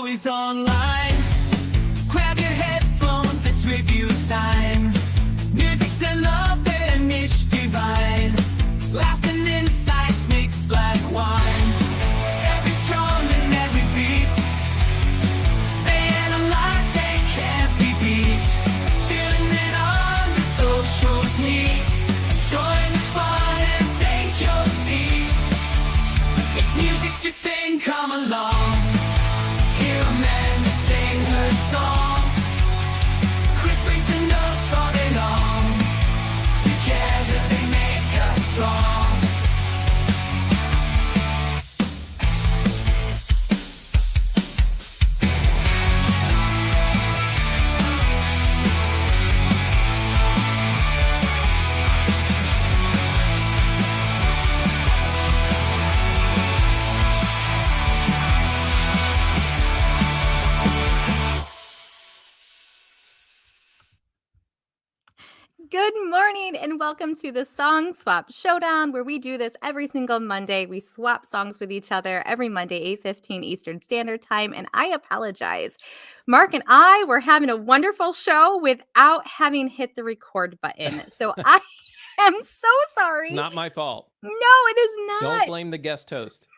always online. Grab your headphones, let's review time. Music's the love and it's divine. Laughs and insights mixed like wine. Every strong and every beat. They analyze, they can't be beat. Tuning in on the socials neat. Join the fun and take your seat. If music's your thing, come along. Hear Amanda sing her song. Chris brings the notes all day long. Together they make us strong. Good morning and welcome to the Song Swap Showdown, where we do this every single Monday. We swap songs with each other every Monday, 8:15 Eastern Standard Time. And I apologize. Mark and I were having a wonderful show without having hit the record button. So I am so sorry. It's not my fault. No, it is not. Don't blame the guest host.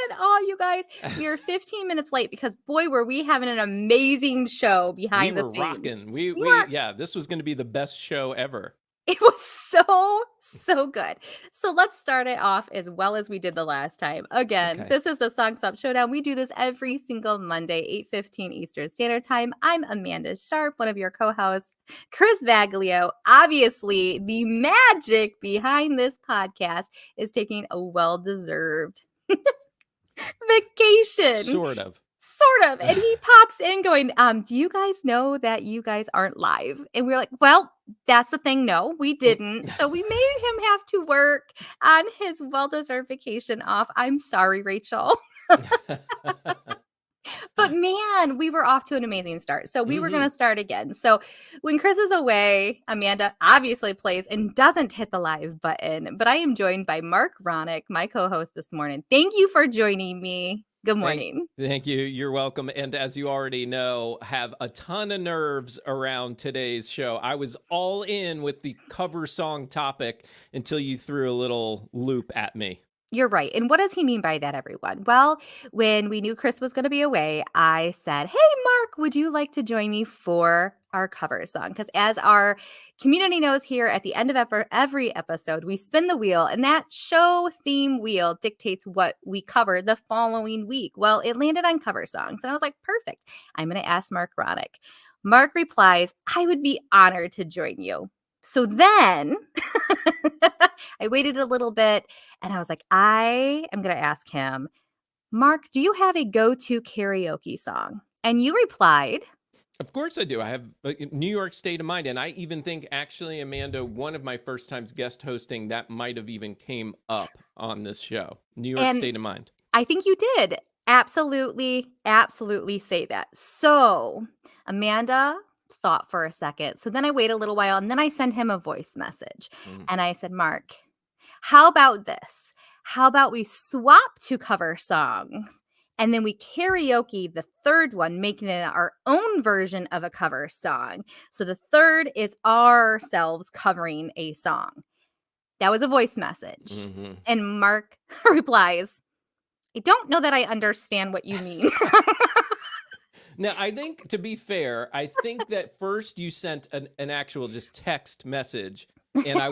Not at all, you guys. We are 15 minutes late because, boy, were we having an amazing show behind the scenes. Rocking. Yeah, this was going to be the best show ever. It was so good. So let's start it off as well as we did the last time. Again, This is the Song Swap Showdown. We do this every single Monday, 8:15 Eastern Standard Time. I'm Amanda Sharp, one of your co-hosts. Chris Vaglio, obviously the magic behind this podcast, is taking a well-deserved vacation. Sort of. And he pops in going, do you guys know that you guys aren't live? And we're like, well, that's the thing. No, we didn't. So we made him have to work on his well-deserved vacation off. I'm sorry, Rachel. But man, we were off to an amazing start. So we were going to start again. So when Chris is away, Amanda obviously plays and doesn't hit the live button. But I am joined by Marc Ronick, my co-host this morning. Thank you for joining me. Good morning. Thank you. You're welcome. And as you already know, have a ton of nerves around today's show. I was all in with the cover song topic until you threw a little loop at me. You're right. And what does he mean by that, everyone? Well, when we knew Chris was going to be away, I said, hey, Mark, would you like to join me for our cover song? Because as our community knows here, at the end of every episode, we spin the wheel, and that show theme wheel dictates what we cover the following week. Well, it landed on cover songs, and I was like, perfect. I'm going to ask Marc Ronick. Mark replies, I would be honored to join you. So then I waited a little bit and I was like, I am going to ask him, Mark, do you have a go-to karaoke song? And you replied, of course I do. I have New York State of Mind. And I even think, actually, Amanda, one of my first times guest hosting, that might have even came up on this show. New York State of Mind. I think you did. Absolutely say that. So, Amanda thought for a second. So then I wait a little while and then I send him a voice message. And I said, Mark, how about this? How about we swap to cover songs and then we karaoke the third one, making it our own version of a cover song. So the third is ourselves covering a song. That was a voice message. And Mark replies, I don't know that I understand what you mean. Now, I think, to be fair, I think that first you sent an actual just text message, and I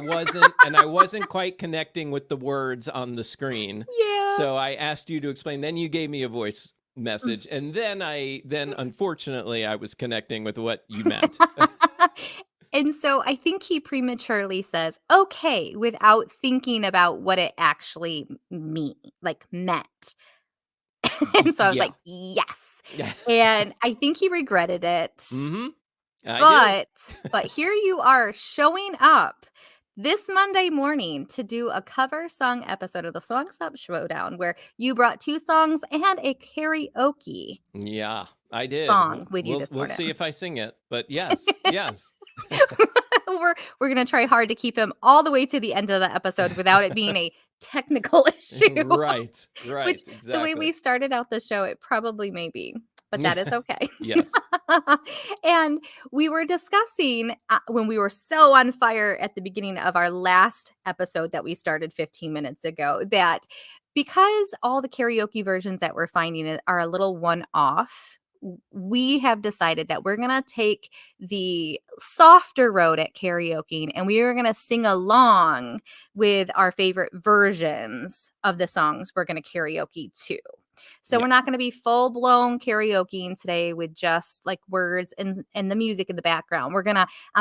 wasn't quite connecting with the words on the screen. Yeah. So I asked you to explain. Then you gave me a voice message, and then unfortunately I was connecting with what you meant. And so I think he prematurely says, okay, without thinking about what it actually meant. And so I was like, yes. And I think he regretted it. But here you are showing up this Monday morning to do a cover song episode of the Song Swap Showdown, where you brought two songs and a karaoke. Yeah, I did. Song with you this morning. We'll see if I sing it, but yes, yes. We're going to try hard to keep him all the way to the end of the episode without it being a technical issue. Right, Which, exactly. the way we started out the show, it probably may be. but that is okay. Yes. And we were discussing when we were so on fire at the beginning of our last episode that we started 15 minutes ago, that because all the karaoke versions that we're finding are a little one-off, we have decided that we're going to take the softer road at karaoke, and we are going to sing along with our favorite versions of the songs we're going to karaoke to. So Yeah. we're not going to be full-blown karaokeing today with just like words and the music in the background. I'm going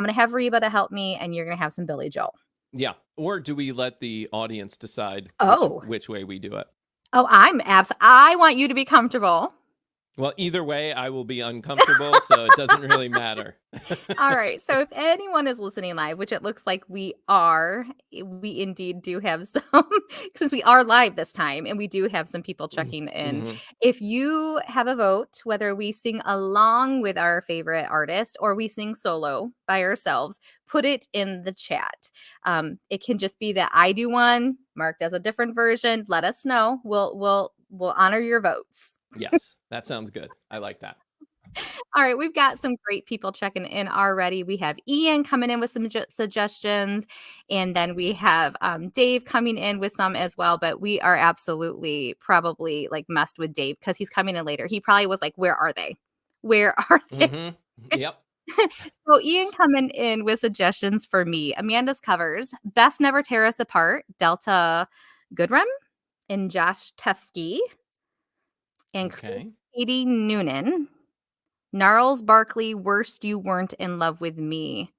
to have Reba to help me, and you're going to have some Billy Joel. Yeah. Or do we let the audience decide Oh. which way we do it? Oh, I want you to be comfortable. Well, either way, I will be uncomfortable, so it doesn't really matter. All right. So if anyone is listening live, which it looks like we are, we indeed do have some, since we are live this time, and we do have some people checking in. Mhm. If you have a vote, whether we sing along with our favorite artist or we sing solo by ourselves, put it in the chat. It can just be that I do one, Mark does a different version. Let us know. We'll honor your votes. Yes, that sounds good. I like that. All right, we've got some great people checking in already. We have Ian coming in with some suggestions, and then we have Dave coming in with some as well. But we are absolutely probably like messed with Dave because he's coming in later. He probably was like, "Where are they? Where are they?" Mm-hmm. Yep. So Ian coming in with suggestions for me. Amanda's covers: "Best Never Tear Us Apart," Delta Goodrem and Josh Teskey, and Okay. Katie Noonan. Gnarls Barkley, "Worst You Weren't in Love with Me."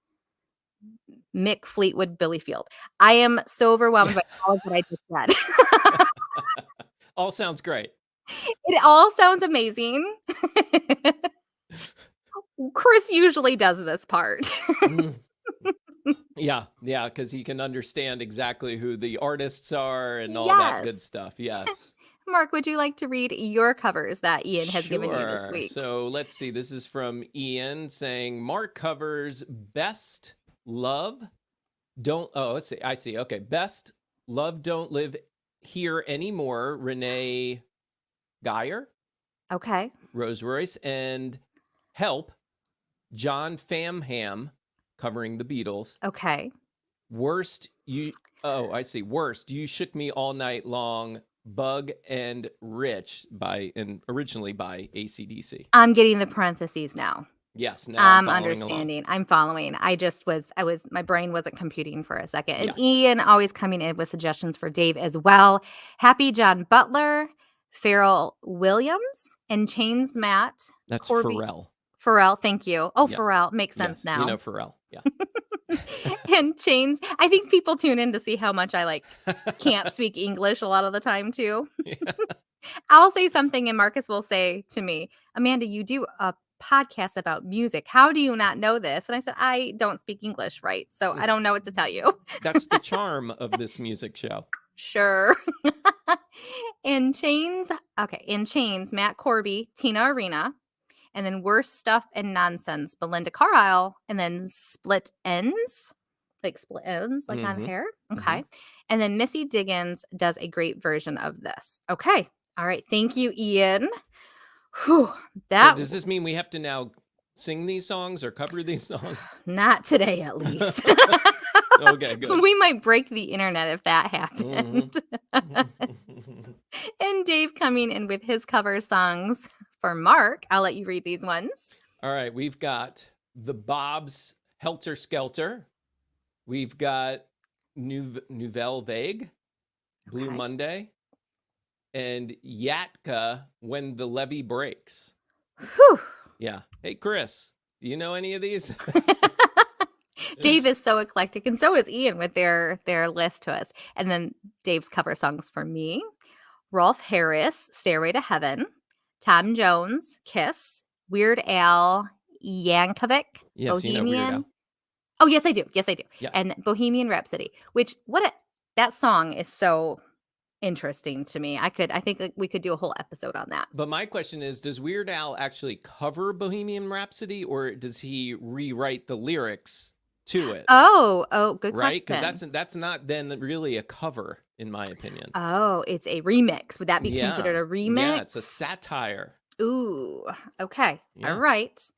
Mick Fleetwood, Billy Field. I am so overwhelmed by all of what I just said. All sounds great. It all sounds amazing. Chris usually does this part. Mm. Yeah, because he can understand exactly who the artists are and all that good Yes. stuff. Yes. Mark, would you like to read your covers that Ian has given you this Sure. week? So let's see. This is from Ian saying Mark covers Best Love Don't. Oh, let's see. I see. Okay. Best Love Don't Live Here Anymore. Renee Geyer, Okay. Rose Royce, and Help, John Famham, covering the Beatles. Okay. Worst You. Oh, I see. Worst You Shook Me All Night Long. Bug and Rich originally by AC/DC. I'm getting the parentheses now. Yes, now I'm I'm following understanding. along. I'm following. My brain wasn't computing for a second. And Yes. Ian always coming in with suggestions for Dave as well. Happy John Butler, Pharrell Williams, and Chains Matt. That's Corby. Pharrell. Thank you. Oh, Yes. Pharrell. Makes sense Yes, now. you know Pharrell. Yeah. And Chains. I think people tune in to see how much I can't speak English a lot of the time too. Yeah. I'll say something and Marcus will say to me, "Amanda, you do a podcast about music. How do you not know this?" And I said, "I don't speak English, right? So I don't know what to tell you." That's the charm of this music show. Sure. In Chains, Matt Corby, Tina Arena, and then Worst Stuff and Nonsense, Belinda Carlisle, and then Split Ends, like on Mhm. hair. Okay. And then Missy Diggins does a great version of this. Okay. All right. Thank you, Ian. Whew, So does this mean we have to now sing these songs or cover these songs? Not today, at least. Okay, good. We might break the internet if that happened. And Dave coming in with his cover songs for Mark. I'll let you read these ones. All right, we've got the Bob's Helter Skelter. We've got Nouvelle Vague, Blue Okay. Monday, and Yatka, When the Levee Breaks. Whew. Yeah. Hey, Chris, do you know any of these? Dave is so eclectic, and so is Ian with their list to us. And then Dave's cover songs for me: Rolf Harris, Stairway to Heaven; Tom Jones, Kiss; Weird Al Yankovic, Yes, you know Weird Bohemian. Al. Oh, yes, I do. Yes, I do. Yeah. And Bohemian Rhapsody, which that song is so interesting to me. I think we could do a whole episode on that. But my question is, does Weird Al actually cover Bohemian Rhapsody, or does he rewrite the lyrics to it? Oh, good right? question. Because that's not then really a cover, in my opinion. Oh, it's a remix. Would that be considered a remix? Yeah, it's a satire. Ooh, okay. All Yeah. right.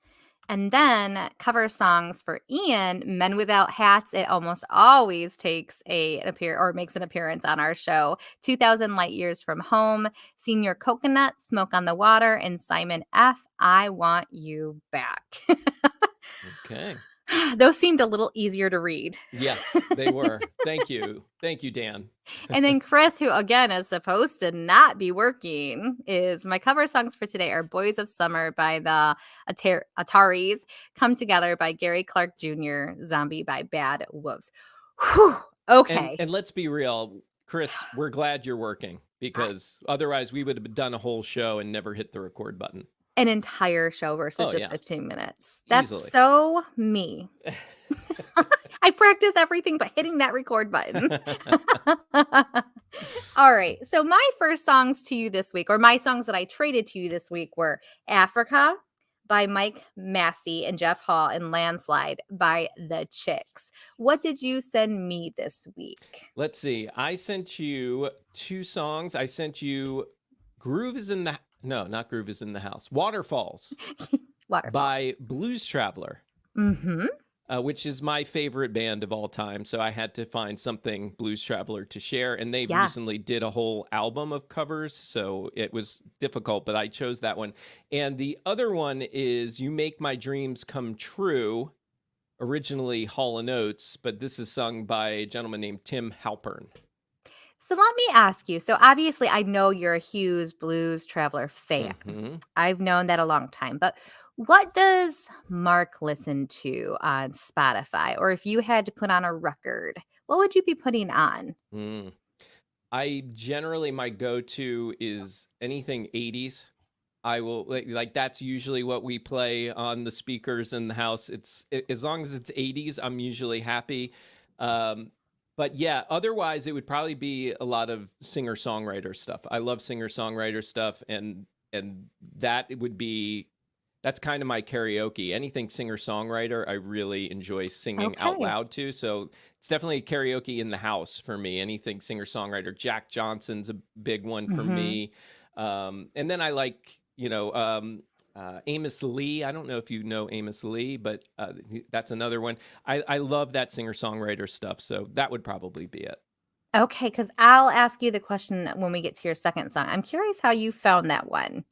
And then cover songs for Ian, Men Without Hats. It almost always takes an appear or makes an appearance on our show. 2000 Light Years from Home, Senior Coconut, Smoke on the Water, and Simon F. I Want You Back. Okay. Those seemed a little easier to read. Yes, they were. Thank you. Thank you, Dan. And then Chris, who again is supposed to not be working, is my cover songs for today are Boys of Summer by the Ataris, Come Together by Gary Clark Jr., Zombie by Bad Wolves. Whew, okay. And let's be real, Chris, we're glad you're working because otherwise we would have done a whole show and never hit the record button. An entire show versus Oh, just yeah. 15 minutes. That's Easily. so me. I practice everything but hitting that record button. All right. So my first songs to you this week, or my songs that I traded to you this week, were Africa by Mike Massey and Jeff Hall and Landslide by The Chicks. What did you send me this week? Let's see. I sent you 2 songs. I sent you Groove is in the No, not Groove is in the House. Waterfalls Waterfall. by Blues Traveler. Mm-hmm. Which is my favorite band of all time. So I had to find something Blues Traveler to share. And they recently did a whole album of covers. So it was difficult, but I chose that one. And the other one is You Make My Dreams Come True, originally Hall & Oates, but this is sung by a gentleman named Tim Halpern. So let me ask you. So obviously I know you're a huge Blues Traveler fan. Mm-hmm. I've known that a long time, but what does Mark listen to on Spotify? Or if you had to put on a record, what would you be putting on? I generally, my go-to is anything 80s. I will like that's usually what we play on the speakers in the house. As long as it's 80s, I'm usually happy. But yeah, otherwise it would probably be a lot of singer-songwriter stuff. I love singer-songwriter stuff, and that's kind of my karaoke. Anything singer-songwriter, I really enjoy singing out Okay. loud to. So it's definitely karaoke in the house for me. Anything singer-songwriter. Jack Johnson's a big one for Mm-hmm. me. And then I like, Amos Lee. I don't know if you know Amos Lee, but that's another one. I love that singer-songwriter stuff. So that would probably be it. Okay, because I'll ask you the question when we get to your second song. I'm curious how you found that one.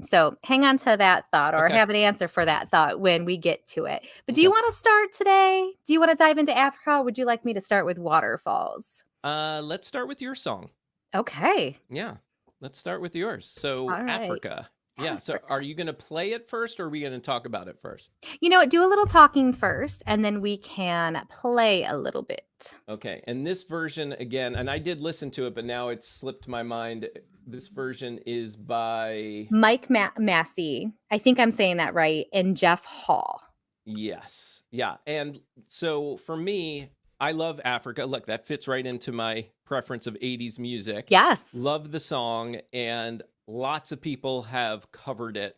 So hang on to that thought or Okay. have an answer for that thought when we get to it. But do Okay. you want to start today? Do you want to dive into Africa? Or would you like me to start with Waterfalls? Let's start with your song. Okay. Yeah, let's start with yours. So All right. Africa. Yeah. So are you going to play it first or are we going to talk about it first? You know what? Do a little talking first, and then we can play a little bit. Okay. And this version, again, and I did listen to it, but now it's slipped my mind. This version is by Mike Massey. I think I'm saying that right. And Jeff Hall. Yes. Yeah. And so for me, I love Africa. Look, that fits right into my preference of 80s music. Yes. Love the song, and lots of people have covered it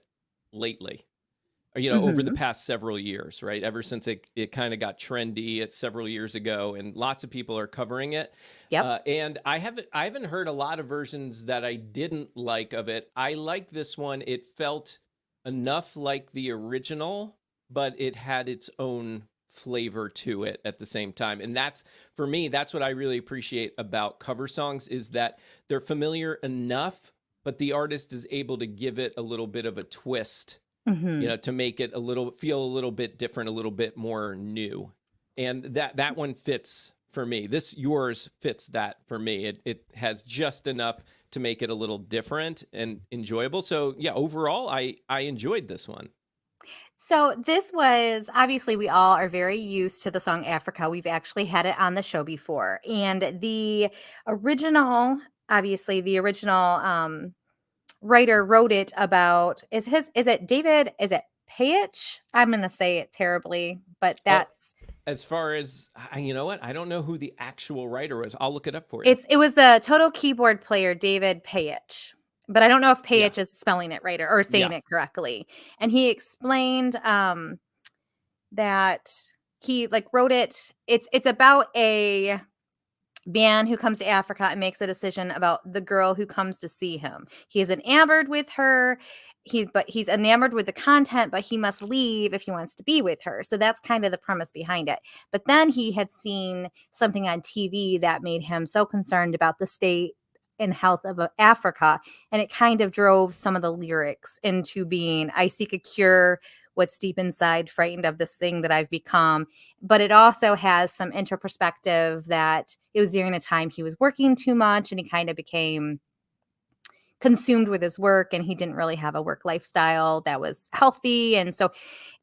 lately. Over the past several years, right? Ever since it kind of got trendy, it's several years ago, and lots of people are covering it. Yep. And I haven't heard a lot of versions that I didn't like of it. I like this one. It felt enough like the original, but it had its own flavor to it at the same time. And that's, for me, that's what I really appreciate about cover songs, is that they're familiar enough, but the artist is able to give it a little bit of a twist. To make it feel a little bit different, a little bit more new. And that one fits for me. Yours fits that for me. It has just enough to make it a little different and enjoyable. So yeah, overall, I enjoyed this one. So this was, obviously we all are very used to the song Africa. We've actually had it on the show before. And the original writer wrote it about is it David, is it Payich? I'm gonna say it terribly, but that's as far as you know what, I don't know who the actual writer was. I'll look it up for you. it was the total keyboard player David Payich, but I don't know if Payich is spelling it right or saying it correctly. And he explained that he wrote it. It's about a man who comes to Africa and makes a decision about the girl who comes to see him. He is enamored with her. But he's enamored with the content, but he must leave if he wants to be with her. So that's kind of the premise behind it. But then he had seen something on TV that made him so concerned about the state and health of Africa. And it kind of drove some of the lyrics into being, I seek a cure, what's deep inside, frightened of this thing that I've become. But it also has some introspective that it was during a time he was working too much and he kind of became consumed with his work and he didn't really have a work lifestyle that was healthy. And so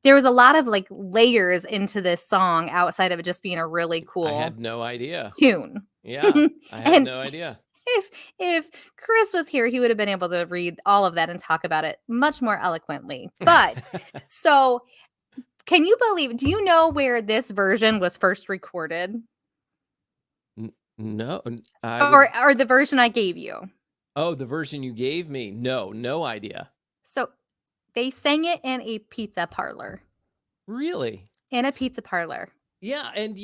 there was a lot of like layers into this song outside of it just being a really cool I had no idea. tune. Yeah, I had And no idea. if Chris was here, he would have been able to read all of that and talk about it much more eloquently. But so can you believe, do you know where this version was first recorded? No. Or the version I gave you? Oh, the version you gave me? No idea. So they sang it in a pizza parlor. Really? In a pizza parlor. Yeah, and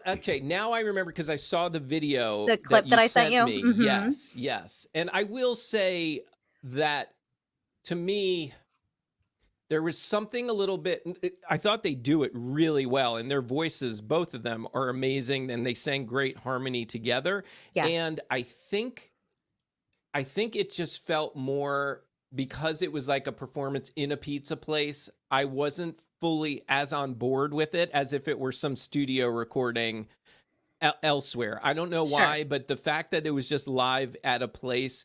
okay, now I remember because I saw the video, The clip that I sent you? me. Mhm. Yes. And I will say that to me, there was something a little bit, I thought they do it really well, and their voices, both of them, are amazing, and they sang great harmony together. Yeah. And I think it just felt more, because it was like a performance in a pizza place, I wasn't fully as on board with it as if it were some studio recording elsewhere. I don't know why, Sure. but the fact that it was just live at a place,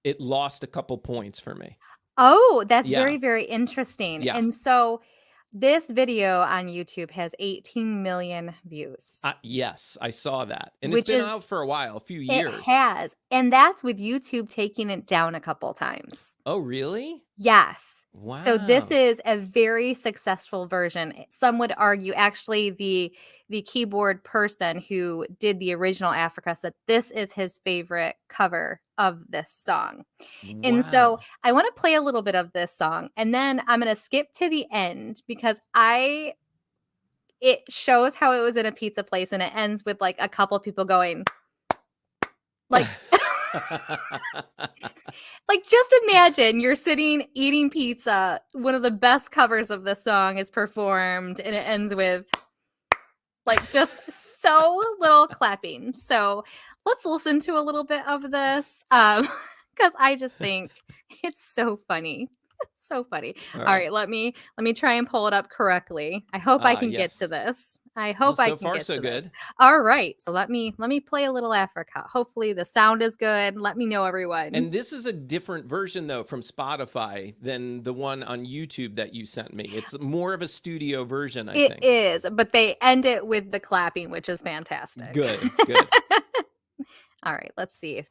it lost a couple points for me. Oh, that's Yeah. very, very interesting. Yeah. And so this video on YouTube has 18 million views. Yes, I saw that. And Which it's been is- out for a while, a few It years. has. And that's with YouTube taking it down a couple times. Oh, really? Yes. Wow. So this is a very successful version. Some would argue actually the keyboard person who did the original Africa said this is his favorite cover of this song. And so Wow. I want to play a little bit of this song and then I'm going to skip to the end because it shows how it was in a pizza place and it ends with like a couple people going like like just imagine you're sitting eating pizza, one of the best covers of this song is performed and it ends with like just so little clapping. So let's listen to a little bit of this because I just think it's so funny. It's so funny. All right, let me try and pull it up correctly. I hope I can get to Yes. this. I hope Well, I so can far, get so to good. this. All right. So let me play a little Africa. Hopefully the sound is good. Let me know, everyone. And this is a different version, though, from Spotify than the one on YouTube that you sent me. It's more of a studio version, I think. It is, but they end it with the clapping, which is fantastic. Good. All right, let's see.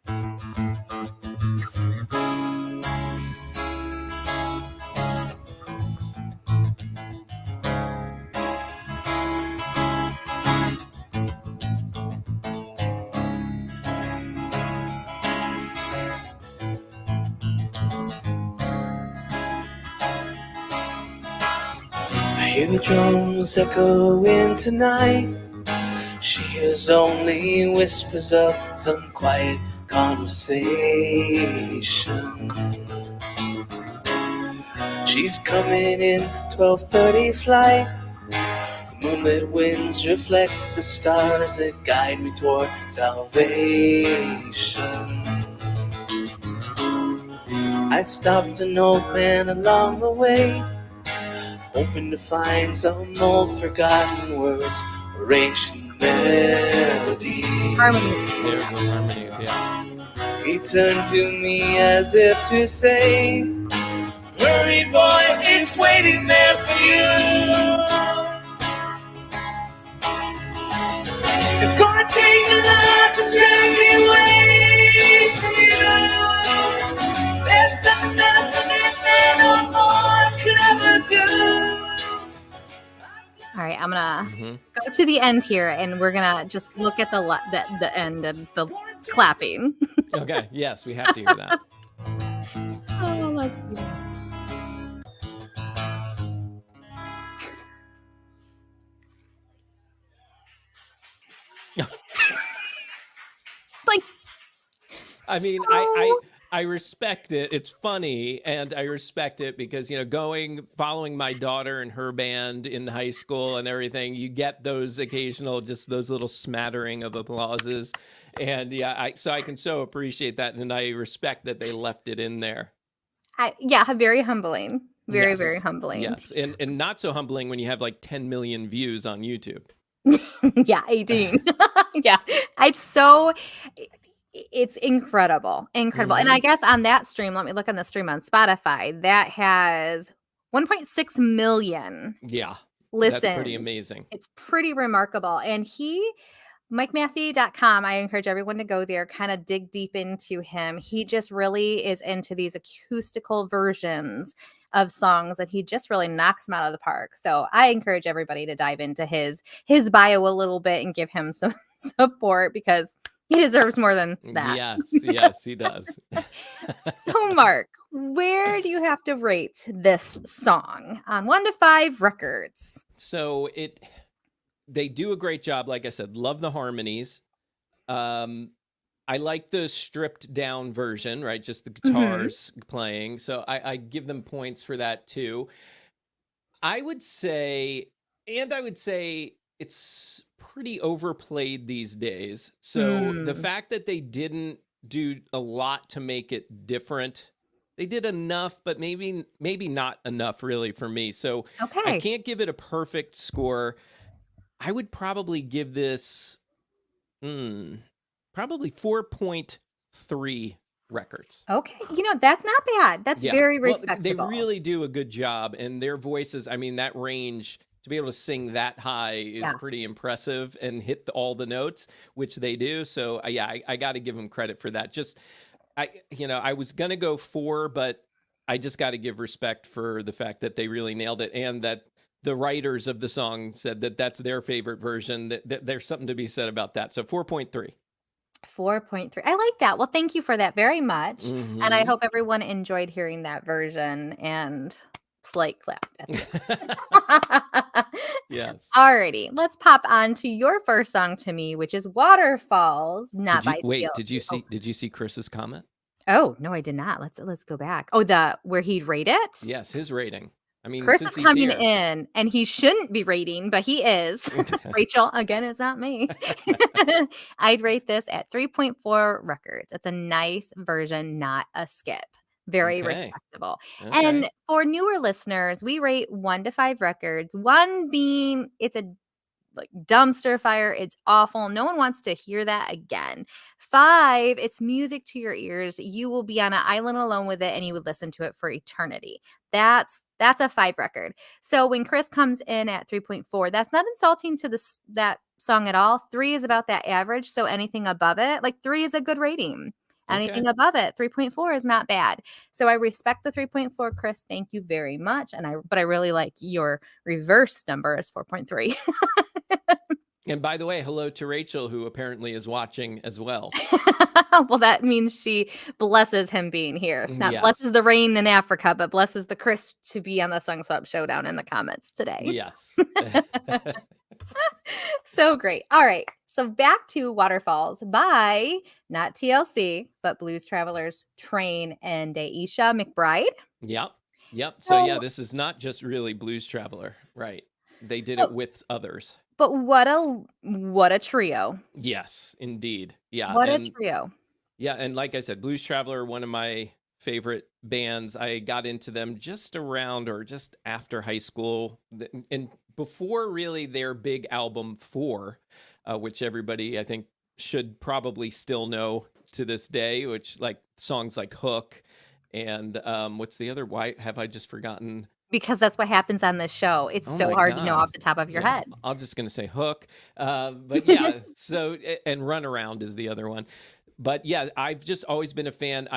I hear the drums echoing tonight. She hears only whispers of some quiet conversation. She's coming in 12:30 flight. The moonlit winds reflect the stars that guide me toward salvation. I stopped an old man along the way, hoping to find some old forgotten words or ancient melodies. Harmony. There's the harmonies, yeah. He turned to me as if to say, hurry boy, it's waiting there for you. It's gonna take a lot to drag me away from you. There's nothing that no more could ever do. All right, I'm gonna go to the end here, and we're gonna just look at the end and the clapping. Okay, yes, we have to hear that. Oh, let's see. I mean, So I respect it. It's funny, and I respect it because following my daughter and her band in high school and everything, you get those occasional, just those little smattering of applauses, and so I can so appreciate that, and I respect that they left it in there. very humbling. Very, very Yes, humbling. yes, and not so humbling when you have like 10 million views on YouTube. Yeah, 18. Yeah. It's incredible. Incredible. And I Hmm. guess on that stream, let me look on the stream on Spotify, that has 1.6 million Yeah, that's pretty listens. amazing. It's pretty remarkable. And MikeMassey.com, I encourage everyone to go there, kind of dig deep into him. He just really is into these acoustical versions of songs, and he just really knocks them out of the park. So I encourage everybody to dive into his bio a little bit and give him some support, because he deserves more than that. Yes, he does. So Mark, where do you have to rate this song on 1 to 5 records? So they do a great job. Like I said, love the harmonies. I like the stripped down version, right? Just the guitars playing. So I give them points for that too. I would say it's pretty overplayed these days. So the fact that they didn't do a lot to make it different, they did enough, but maybe not enough really for me. So I Okay. can't give it a perfect score. I would probably give this probably 4.3 records. Okay. That's not bad. That's Yeah. very Well, they respectable. really do a good job, and their voices, I mean, that range to be able to sing that high is Yeah. pretty impressive and hit all the notes, which they do. So I got to give them credit for that. Just I was gonna go 4, but I just got to give respect for the fact that they really nailed it, and that the writers of the song said that that's their favorite version. That there's something to be said about that. So 4.3. 4.3. I like that. Well, thank you for that very much. And I Mm-hmm. hope everyone enjoyed hearing that version, and slight clap. Yes. Alrighty, let's pop on to your first song to me, which is Waterfalls, not by Did you TLC. see Chris's comment? Oh, no, I did not. Let's go back. Oh, where he'd rate it? Yes, his rating. I mean, Chris since is he's coming here. in, and he shouldn't be rating, but he is. Rachel, again, it's not me. I'd rate this at 3.4 records. It's a nice version, not a skip. Very Okay. respectable. Okay. And for newer listeners, we rate 1 to 5 records. 1 being it's a dumpster fire, it's awful, no one wants to hear that again. 5, it's music to your ears, you will be on an island alone with it, and you would listen to it for eternity. That's a 5 record. So when Chris comes in at 3.4, that's not insulting to that song at all. 3 is about that average, so anything above it, like 3 is a good rating. Anything Okay. above it, 3.4 is not bad. So I respect the 3.4, Chris. Thank you very much. But I really like your reverse number as 4.3. And by the way, hello to Rachel, who apparently is watching as well. Well, that means she blesses him being here. Not Yes. blesses the rain in Africa, but blesses the Chris to be on the Song Swap Showdown in the comments today. Yes. So great. All right. So back to Waterfalls by not TLC, but Blues Travelers Train and Aisha McBride. Yep. So yeah, this is not just really Blues Traveler, right? They did it with others. But what a trio. Yes, indeed. Yeah. What a trio. Yeah, and like I said, Blues Traveler, one of my favorite bands. I got into them just around or just after high school, and before really their big album 4, which everybody I think should probably still know to this day, which like songs like Hook and what's the other? Why have I just forgotten? Because that's what happens on this show. It's Oh so my hard to know God. off the top of your head. I'm just going to say Hook. But yeah, so, and Run Around is the other one. But yeah, I've just always been a fan.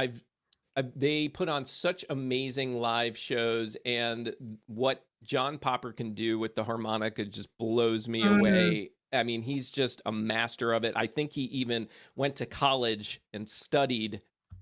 They put on such amazing live shows, and what John Popper can do with the harmonica just blows me away. I mean, he's just a master of it. I think he even went to college and studied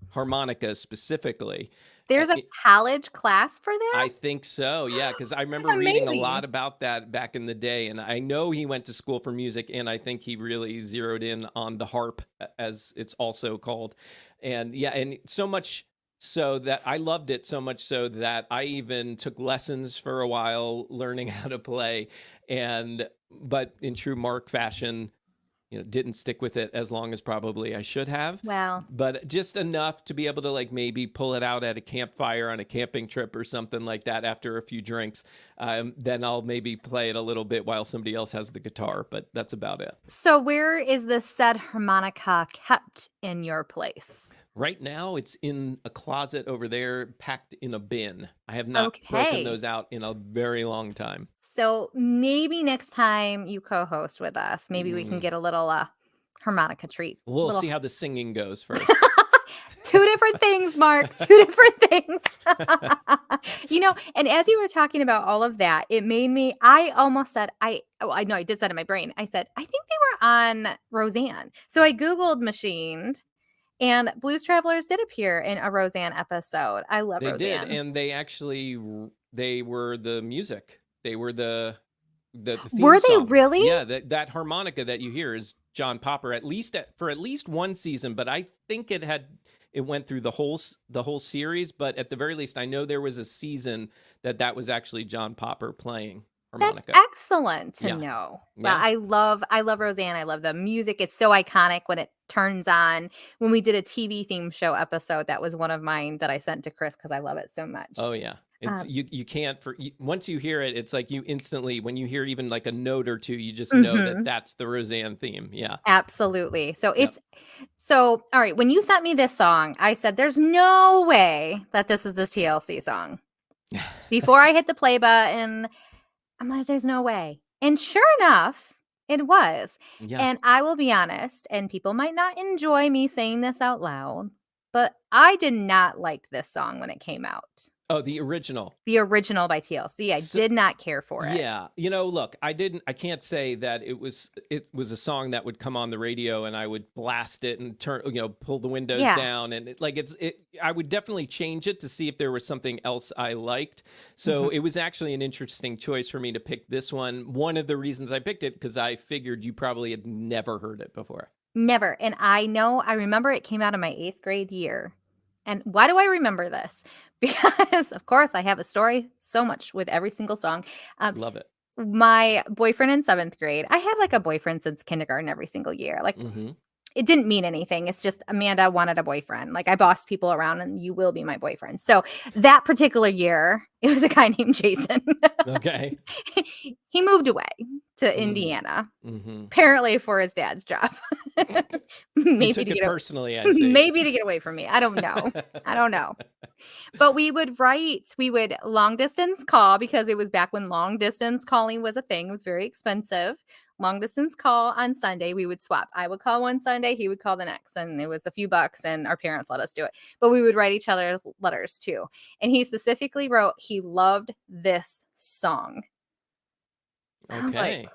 harmonica specifically. There's a college class for that? I think so, yeah, because I remember That's reading a amazing. lot about that back in the day, and I know he went to school for music, and I think he really zeroed in on the harp, as it's also called. And yeah, and so much so that I loved it so much so that I even took lessons for a while learning how to play. But in true Mark fashion, didn't stick with it as long as probably I should have. Well, But just enough to be able to like maybe pull it out at a campfire on a camping trip or something like that after a few drinks. Then I'll maybe play it a little bit while somebody else has the guitar, but that's about it. so where is the said harmonica kept in your place? Right now, it's in a closet over there, packed in a bin. I have not broken Okay. those out in a very long time. So maybe next time you co-host with us, maybe we can get a little harmonica treat. We'll Little see how the singing goes first. Two different things, Mark. Two different things. And as you were talking about all of that, it made me, I almost said, I know I did say it in my brain. I said, I think they were on Roseanne. So I Googled machined, and Blues Travelers did appear in a Roseanne episode. I love They Roseanne. did, and they were the music. They were the theme Were they song. really? Yeah, that harmonica that you hear is John Popper, for at least one season, but I think it went through the whole series, but at the very least I know there was a season that was actually John Popper playing harmonica. That's excellent to Yeah. know. Yeah. Well, I love Roseanne. I love the music. It's so iconic when it turns on. When we did a TV theme show episode, that was one of mine that I sent to Chris because I love it so much. Oh yeah. It's you can't once you hear it, it's like you instantly, when you hear even like a note or two, you just know that that's the Roseanne theme. Yeah. Absolutely. So all right, when you sent me this song, I said there's no way that this is the TLC song. Before I hit the play button, I'm like, there's no way. And sure enough, it was. Yeah. And I will be honest, and people might not enjoy me saying this out loud, but I did not like this song when it came out. Oh, the original. The original by TLC. I did not care for it. Yeah. Look, I can't say that it was a song that would come on the radio and I would blast it and pull the windows down. And I would definitely change it to see if there was something else I liked. So it was actually an interesting choice for me to pick this one. One of the reasons I picked it, because I figured you probably had never heard it before. Never. And I remember it came out in my 8th grade year. And why do I remember this? Because, of course, I have a story so much with every single song. Love it. My boyfriend in 7th grade, I had like a boyfriend since kindergarten every single year. Like, it didn't mean anything. It's just Amanda wanted a boyfriend. Like, I bossed people around and you will be my boyfriend. So that particular year, it was a guy named Jason. Okay. He moved away to Indiana, apparently for his dad's job. Maybe took it personally, I see. Maybe to get away from me. I don't know. But we would long distance call, because it was back when long distance calling was a thing. It was very expensive. Long distance call on Sunday. We would swap. I would call one Sunday, he would call the next, and it was a few bucks, and our parents let us do it. But we would write each other's letters too. And he specifically wrote he loved this song. Okay.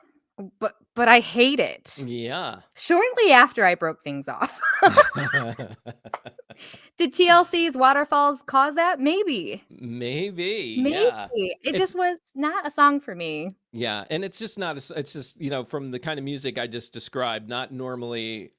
But I hate it. Yeah. Shortly after I broke things off. Did TLC's Waterfalls cause that? Maybe. Yeah. It just was not a song for me. Yeah. And it's just not, it's just, from the kind of music I just described, not normally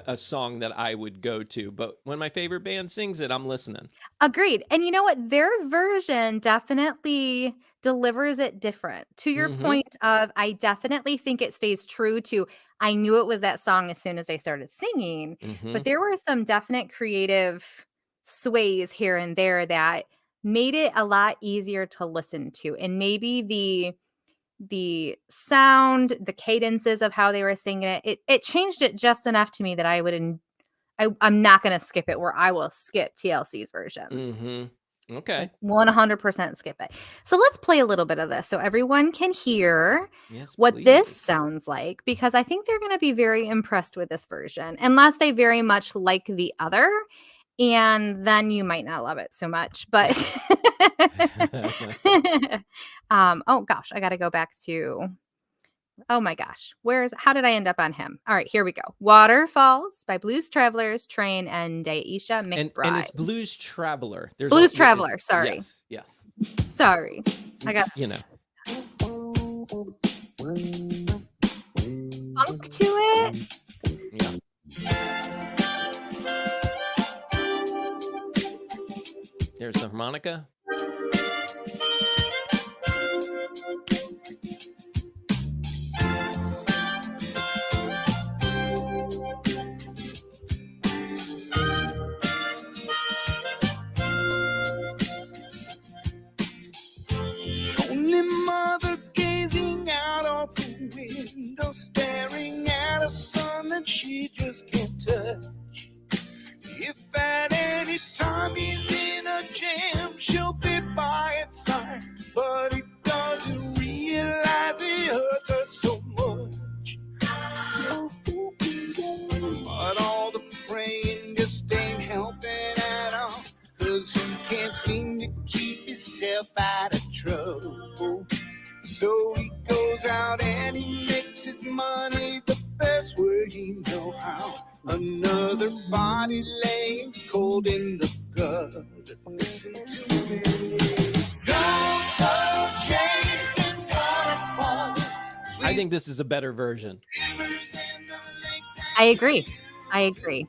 a song that I would go to, but when my favorite band sings it, I'm listening. Agreed. And you know what? Their version definitely delivers it different. To your point of, I definitely think it stays true to, I knew it was that song as soon as they started singing, but there were some definite creative sways here and there that made it a lot easier to listen to. And maybe the sound, the cadences of how they were singing it changed it just enough to me that I'm not going to skip it, where I will skip TLC's version. Okay. 100% skip it. So let's play a little bit of this so everyone can hear what please. this sounds like, because I think they're going to be very impressed with this version, unless they very much like the other. And then you might not love it so much, but oh gosh, I got to go back to Oh my gosh. How did I end up on him? All right, here we go. Waterfalls by Blues Travelers, Train, and Daisha And McBride. it's Blues Traveler. There's Blues Traveler, sorry. yes. Sorry. I got You know. funk to it. Yeah. There's the harmonica. Only mother gazing out of the window, staring at a sun that she just can't touch. If at any time he's in a jam, she'll be by his side, but he doesn't realize it hurts her so much. But all the praying just ain't helping at all, 'cause he can't seem to keep himself out of trouble. So he goes out and he makes his money the best way he knows how. Another body laying cold in the gutter. Listen to me. Don't go chasing waterfalls. I think this is a better version. I agree. I agree.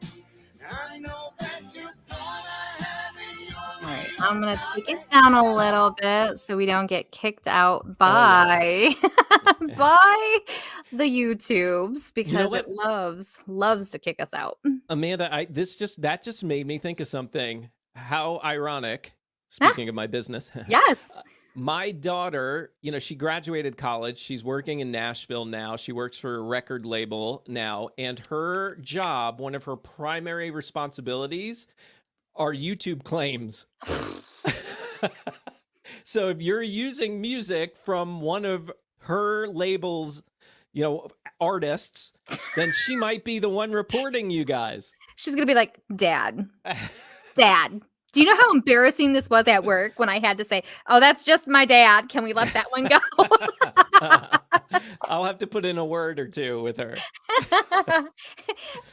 I know that you're gonna have it All right, I'm going to take it down a little bit so we don't get kicked out Oh, by by the YouTubes, because what? it loves to kick us out. Amanda, that just made me think of something. How ironic. Speaking of my business. Yes. My daughter, she graduated college. She's working in Nashville now. She works for a record label now. And her job, one of her primary responsibilities, are YouTube claims. So if you're using music from one of her label's, artists, then she might be the one reporting you guys. She's going to be like, Dad, do you know how embarrassing this was at work when I had to say, oh, that's just my dad. Can we let that one go? I'll have to put in a word or two with her.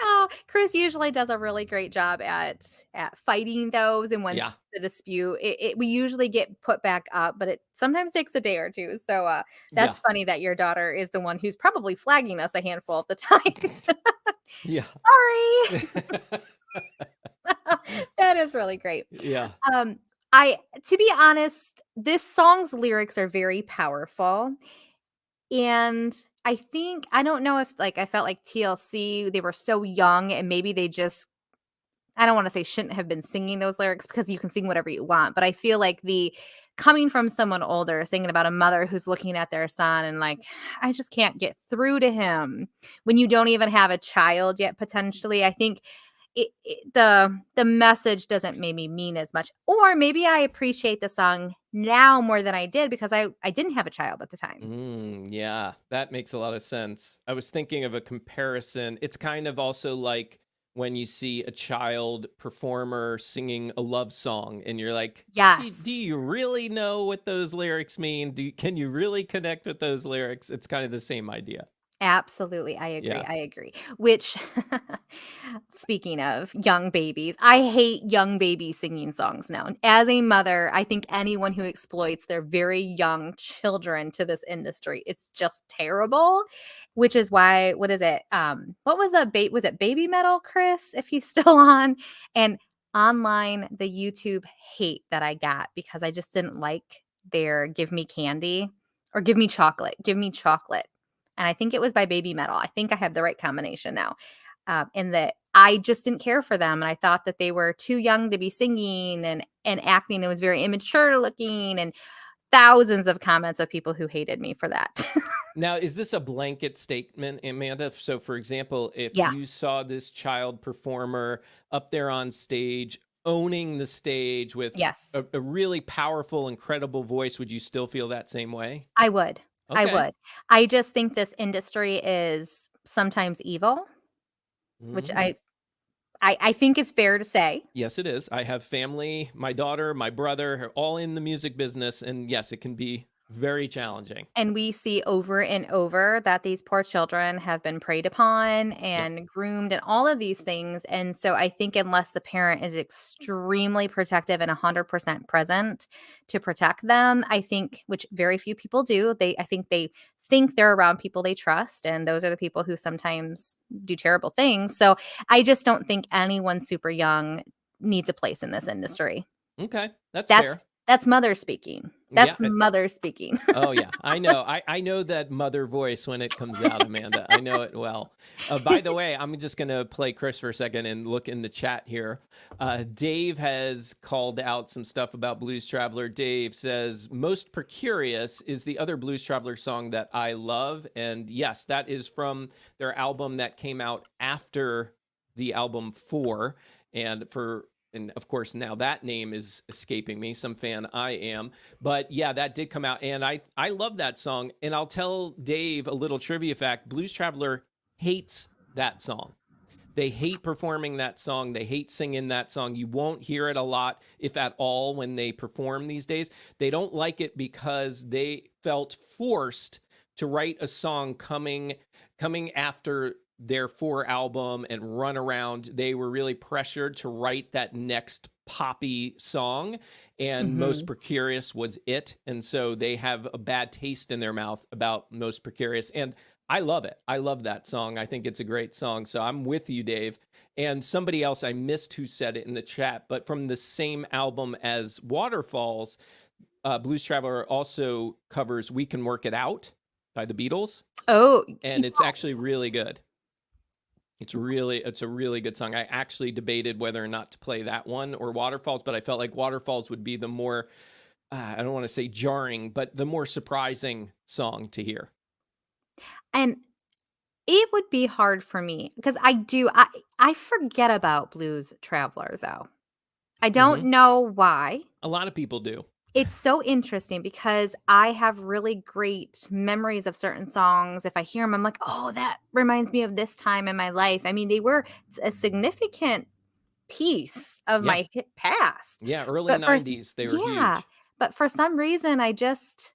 Oh, Chris usually does a really great job at fighting those, and once Yeah. the dispute, we usually get put back up, but it sometimes takes a day or two. So that's funny that your daughter is the one who's probably flagging us a handful of the times. Yeah. Sorry. That is really great. Yeah. To be honest, this song's lyrics are very powerful. And I don't know if I felt like TLC, they were so young and maybe they just, I don't want to say shouldn't have been singing those lyrics, because you can sing whatever you want. But I feel like coming from someone older, singing about a mother who's looking at their son and I just can't get through to him when you don't even have a child yet, potentially. I think the message doesn't maybe mean as much, or maybe I appreciate the song now more than I did because I didn't have a child at the time. Yeah, that makes a lot of sense. I was thinking of a comparison. It's kind of also like when you see a child performer singing a love song and you're like, Yes. do you really know what those lyrics mean? Can you really connect with those lyrics? It's kind of the same idea. Absolutely. I agree. Yeah. I agree. Which, speaking of young babies, I hate young babies singing songs now. And as a mother, I think anyone who exploits their very young children to this industry, it's just terrible. Which is why, what is it? What was was it Baby Metal, Chris, if he's still on? And online, the YouTube hate that I got because I just didn't like their give me candy or give me chocolate. And I think it was by Baby Metal. I think I have the right combination now. And that I just didn't care for them. And I thought that they were too young to be singing and acting. It was very immature looking, and thousands of comments of people who hated me for that. Now, is this a blanket statement, Amanda? So, for example, if Yeah. you saw this child performer up there on stage, owning the stage with Yes, a really powerful, incredible voice, would you still feel that same way? I would. I Okay. would. I just think this industry is sometimes evil, which Mhm. I think is fair to say. Yes, it is. I have family, my daughter, my brother, are all in the music business. And yes, it can be Very challenging. And we see over and over that these poor children have been preyed upon Yep. and groomed and all of these things. And so I think unless the parent is extremely protective and 100% present to protect them, I think, which very few people do, I think they're around people they trust. And those are the people who sometimes do terrible things. So I just don't think anyone super young needs a place in this industry. Okay, that's That's fair. that's mother speaking. Yeah. That's mother speaking. Oh yeah, I know. I know that mother voice when it comes out, Amanda. I know it well. By the way, I'm just gonna play Chris for a second and look in the chat here. Dave has called out some stuff about Blues Traveler. Dave says most per curious is the other Blues Traveler song that I love, and yes, that is from their album that came out after the album 4, and of course now that name is escaping me. Some fan I am. But yeah, that did come out, and I love that song. And I'll tell Dave a little trivia fact. Blues Traveler hates that song. They hate performing that song. They hate singing that song. You won't hear it a lot, if at all, when they perform these days. They don't like it because they felt forced to write a song coming after their 4 album and run around. They were really pressured to write that next poppy song, and Most Precarious was it. And so they have a bad taste in their mouth about Most Precarious. And I love it. I love that song. I think it's a great song. So I'm with you, Dave. And somebody else, I missed who said it in the chat, but from the same album as Waterfalls, Blues Traveler also covers We Can Work It Out by the Beatles. Oh, And it's actually really good. It's a really good song. I actually debated whether or not to play that one or Waterfalls, but I felt like Waterfalls would be the more, I don't want to say jarring, but the more surprising song to hear. and it would be hard for me because I forget about Blues Traveler, though. I don't know why. A lot of people do. It's so interesting because I have really great memories of certain songs. If I hear them, I'm like, "Oh, that reminds me of this time in my life." I mean, they were a significant piece of Yeah. my past. Yeah, early But for 90s, they were yeah, huge. but for some reason, I just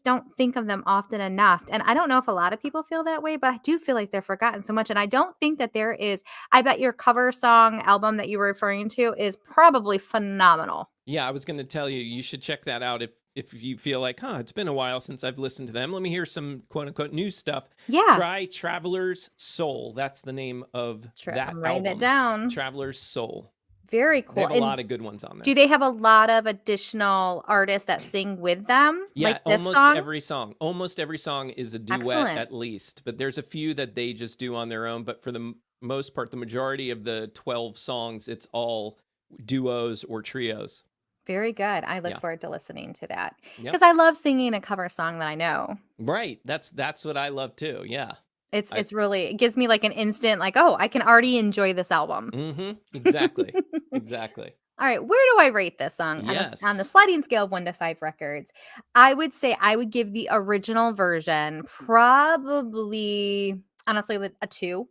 don't think of them often enough, and I don't know if a lot of people feel that way, but I do feel like they're forgotten so much, and I don't think that there is. I bet your cover song album that you were referring to is probably phenomenal. Yeah, I was going to tell you, you should check that out if you feel like, it's been a while since I've listened to them. Let me hear some quote unquote new stuff. Yeah. Try Traveler's Soul. That's the name of that I'm writing album. it down. Traveler's Soul. Very They cool. have a lot of good ones on there. Do they have a lot of additional artists that sing with them? Yeah, like this almost song? every song. Almost every song is a duet Excellent. at least, but there's a few that they just do on their own. But for the most part, the majority of the 12 songs, it's all duos or trios. Very good. I look Yeah. forward to listening to that Yep. because I love singing a cover song that I know. Right. That's what I love too. Yeah. It's really, it gives me like an instant, like, oh, I can already enjoy this album. Exactly. Exactly. All right, where do I rate this song on the Yes. sliding scale of 1 to 5 records? I would say I would give the original version probably, honestly, like a 2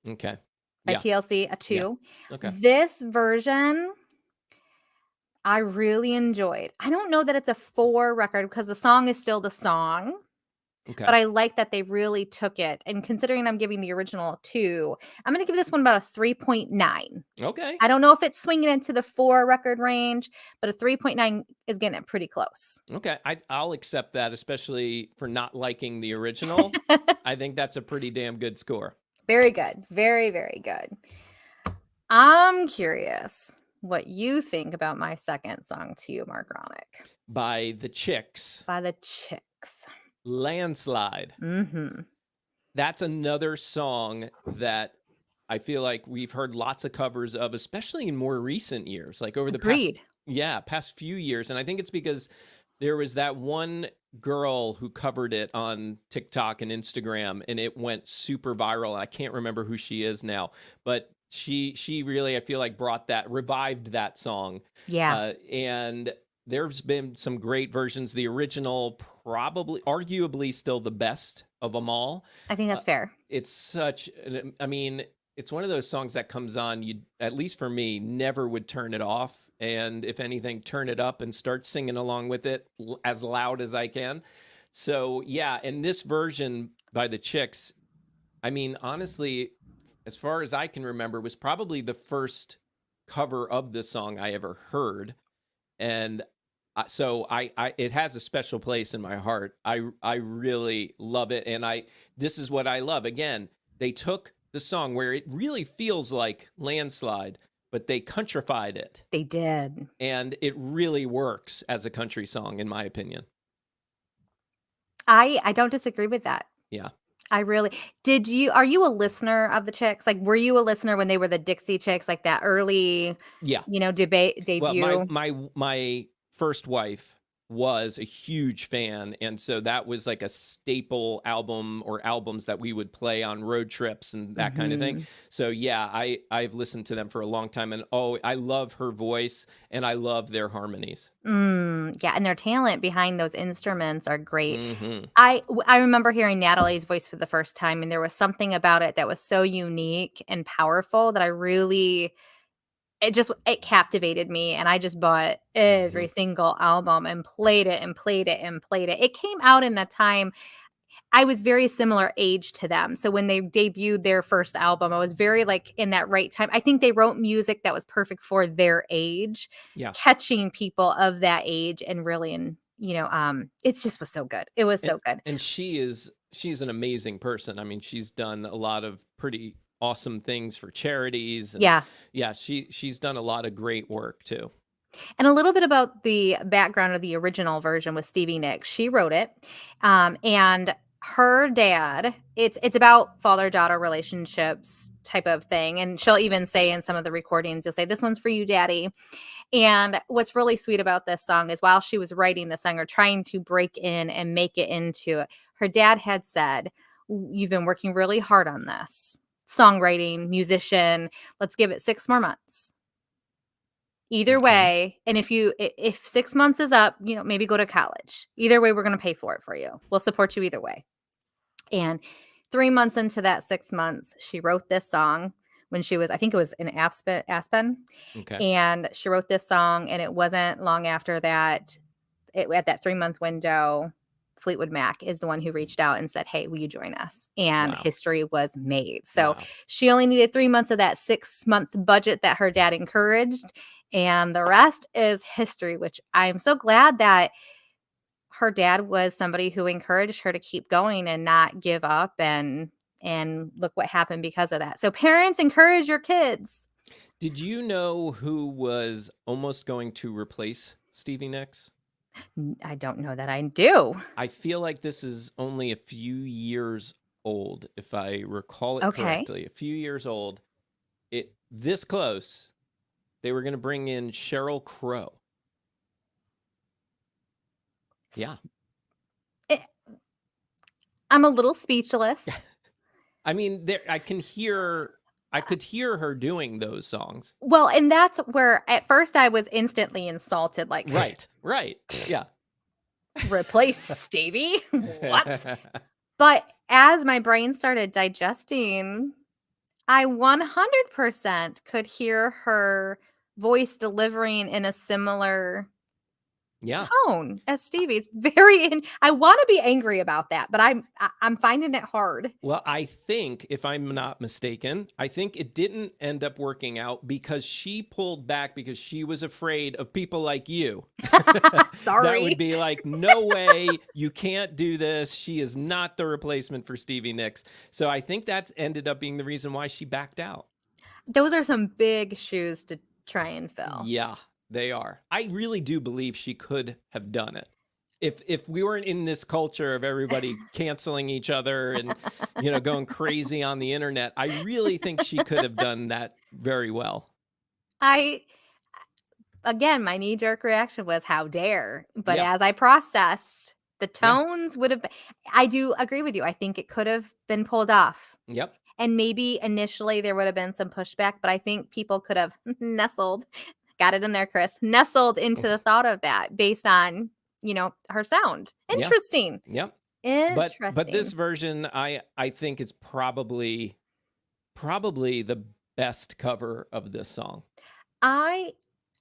Okay. by Yeah. TLC, a 2. Okay. This version, I really enjoyed. I don't know that it's a 4 record because the song is still the song, Okay. but I like that they really took it. And considering I'm giving the original a 2, I'm going to give this one about a 3.9. Okay. I don't know if it's swinging into the 4 record range, but a 3.9 is getting it pretty close. Okay. I'll accept that, especially for not liking the original. I think that's a pretty damn good score. Very good. Very, very good. I'm curious what you think about my second song to you, Marc Ronick. By the Chicks, By the Chicks. Landslide. That's another song that I feel like we've heard lots of covers of, especially in more recent years, like over the Agreed. past few years. And I think it's because there was that one girl who covered it on TikTok and Instagram, and it went super viral. I can't remember who she is now, but she really, I feel like, revived that song. Yeah. And there's been some great versions. The original, arguably still the best of them all. I think that's fair. It's such, I mean, it's one of those songs that comes on, you, at least for me, never would turn it off. And if anything, turn it up and start singing along with it as loud as I can. So yeah, and this version by the Chicks, I mean, honestly, as far as I can remember, was probably the first cover of the song I ever heard. And so it has a special place in my heart. I really love it. And this is what I love. Again, they took the song where it really feels like Landslide, but they countrified it. They did. And it really works as a country song, in my opinion. I don't disagree with that. Yeah. I really are you a listener of the Chicks? Like, were you a listener when they were the Dixie Chicks, like that early, Yeah. debut? Well, my first wife was a huge fan, and so that was like a staple album or albums that we would play on road trips and that kind of thing. So yeah, I've listened to them for a long time, and I love her voice and I love their harmonies. Yeah, and their talent behind those instruments are great. Mm-hmm. I remember hearing Natalie's voice for the first time, and there was something about it that was so unique and powerful that I really it captivated me, and I just bought every single album and played it and played it and played it. It came out in a time I was very similar age to them. So when they debuted their first album, I was very like in that right time. I think they wrote music that was perfect for their age, Yeah. catching people of that age and really it just was so good. It was so good. And she's an amazing person. I mean, she's done a lot of pretty awesome things for charities. And yeah, she's done a lot of great work too. And a little bit about the background of the original version with Stevie Nicks. She wrote it, and her dad. It's about father-daughter relationships type of thing, and she'll even say in some of the recordings, you'll say, "This one's for you, Daddy." And what's really sweet about this song is while she was writing the song or trying to break in and make it into it, her dad had said, "You've been working really hard on this." Songwriting, musician, let's give it 6 more months. Either way, and if 6 months is up, maybe go to college. Either way, we're going to pay for it for you. We'll support you either way. And 3 months into that 6 months, she wrote this song when she was, I think it was in Aspen. Okay. And she wrote this song, and it wasn't long after that, at that 3-month window, Fleetwood Mac is the one who reached out and said, "Hey, will you join us?" And history was made. So she only needed 3 months of that 6-month budget that her dad encouraged. And the rest is history, which I'm so glad that her dad was somebody who encouraged her to keep going and not give up. And look what happened because of that. So parents, encourage your kids. Did you know who was almost going to replace Stevie Nicks? I don't know that I do. I feel like this is only a few years old, if I recall it correctly. A few years old. This close. They were going to bring in Sheryl Crow. Yeah. I'm a little speechless. I mean, I could hear her doing those songs. Well, and that's where at first I was instantly insulted. Like, right. Yeah. Replace Stevie? What? But as my brain started digesting, I 100% could hear her voice delivering in a similar tone as Stevie's. I want to be angry about that, but I'm finding it hard. Well, I think, if I'm not mistaken, it didn't end up working out because she pulled back because she was afraid of people like you. Sorry. That would be like, no way, you can't do this. She is not the replacement for Stevie Nicks. So I think that's ended up being the reason why she backed out. Those are some big shoes to try and fill. Yeah. They are. I really do believe she could have done it. If we weren't in this culture of everybody canceling each other and going crazy on the internet, I really think she could have done that very well. Again, my knee-jerk reaction was how dare. But as I processed, the tones would have been, I do agree with you. I think it could have been pulled off. Yep. And maybe initially there would have been some pushback, but I think people could have nestled. Got it in there, Chris. Nestled into the thought of that based on, her sound. Interesting. Yep. Interesting. But this version, I think it's probably probably the best cover of this song. I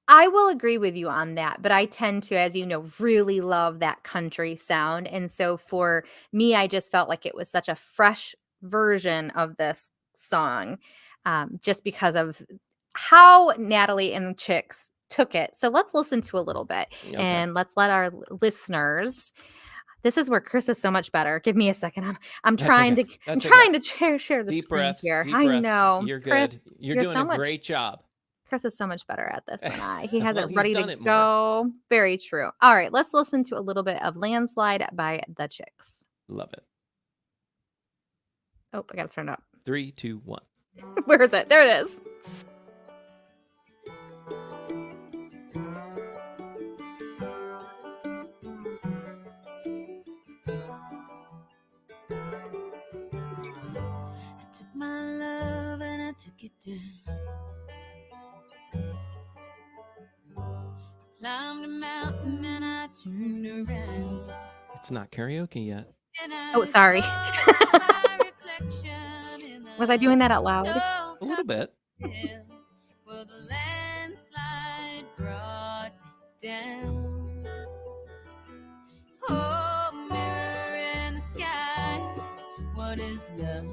I will agree with you on that, but I tend to, as you know, really love that country sound, and so for me, I just felt like it was such a fresh version of this song, just because of how Natalie and the Chicks took it. So let's listen to a little bit, Okay. and let's let our listeners. This is where Chris is so much better. Give me a second. I'm That's trying okay. to I'm That's okay. trying to share the Deep screen breaths, here. deep I breaths. know. You're good. Chris, You're you're doing so a much great job. Chris is so much better at this than I. He has Well, it he's ready to done it more. go. Very true. All right, let's listen to a little bit of Landslide by the Chicks. Love it. Oh, I got to turn it up. 3, 2, 1. Where is it? There it is. I took my love and I took it down. Climbed a mountain and I turned around. It's not karaoke yet. And I Oh, sorry. saw my reflection in the Was I doing that out loud? A little bit. snow. Well, the landslide brought me down. Oh, mirror in the sky, what is love?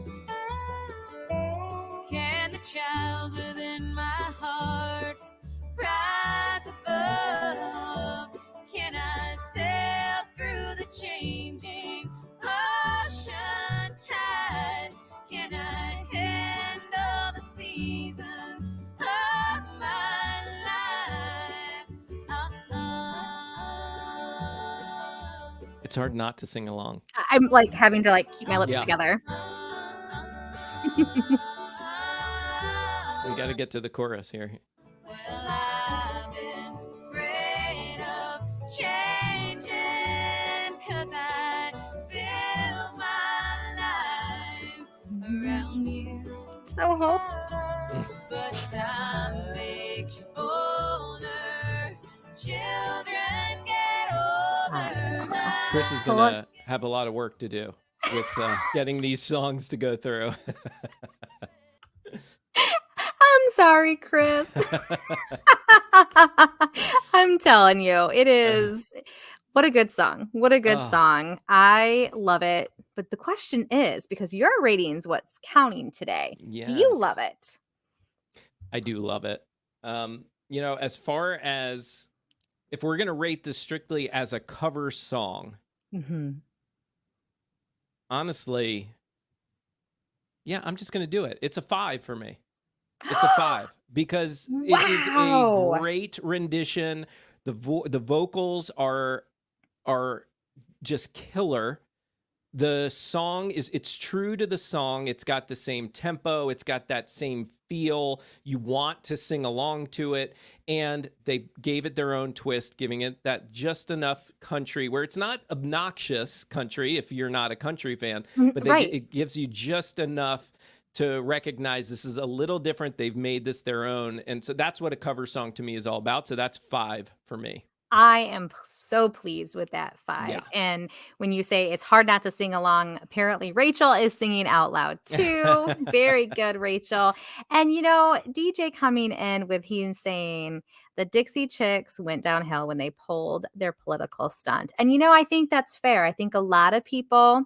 Can the child within my heart rise above? Can I sail through the changing ocean tides? Can I handle the seasons of my life? It's hard not to sing along. I'm like having to keep my lips Yeah. together. We got to get to the chorus here. Well, I've been afraid of changing, 'cause I built my life around you. So hope. But time makes you older, children get older. Chris is going to have a lot of work to do with getting these songs to go through. I'm sorry, Chris. I'm telling you, it is. What a good song. What a good Oh. song. I love it. But the question is, because your rating's what's counting today, do you Yes. love it? I do love it. As far as if we're going to rate this strictly as a cover song, Mm-hmm. honestly, yeah, I'm just going to do it. It's a 5 for me. It's a 5 because it is Wow. a great rendition. The vocals are just killer. The song it's true to the song. It's got the same tempo. It's got that same feel. You want to sing along to it. And they gave it their own twist, giving it that just enough country where it's not obnoxious country if you're not a country fan, but Right. it gives you just enough to recognize this is a little different. They've made this their own. And so that's what a cover song to me is all about. So that's 5 for me. I am so pleased with that 5. Yeah. And when you say it's hard not to sing along, apparently Rachel is singing out loud too. Very good, Rachel. And DJ coming in with he's saying the Dixie Chicks went downhill when they pulled their political stunt. And I think that's fair. I think a lot of people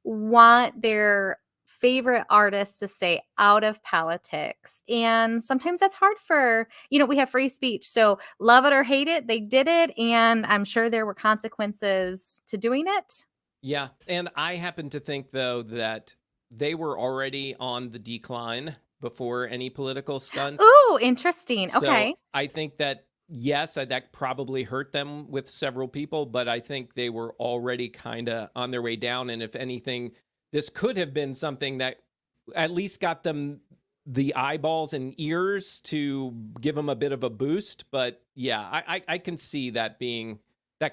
want their favorite artists to stay out of politics. And sometimes that's hard for, we have free speech. So love it or hate it, they did it. And I'm sure there were consequences to doing it. Yeah. And I happen to think, though, that they were already on the decline before any political stunts. Ooh, interesting. So Okay. I think that, yes, that probably hurt them with several people, but I think they were already kind of on their way down. And if anything, this could have been something that at least got them the eyeballs and ears to give them a bit of a boost. But yeah, I can see that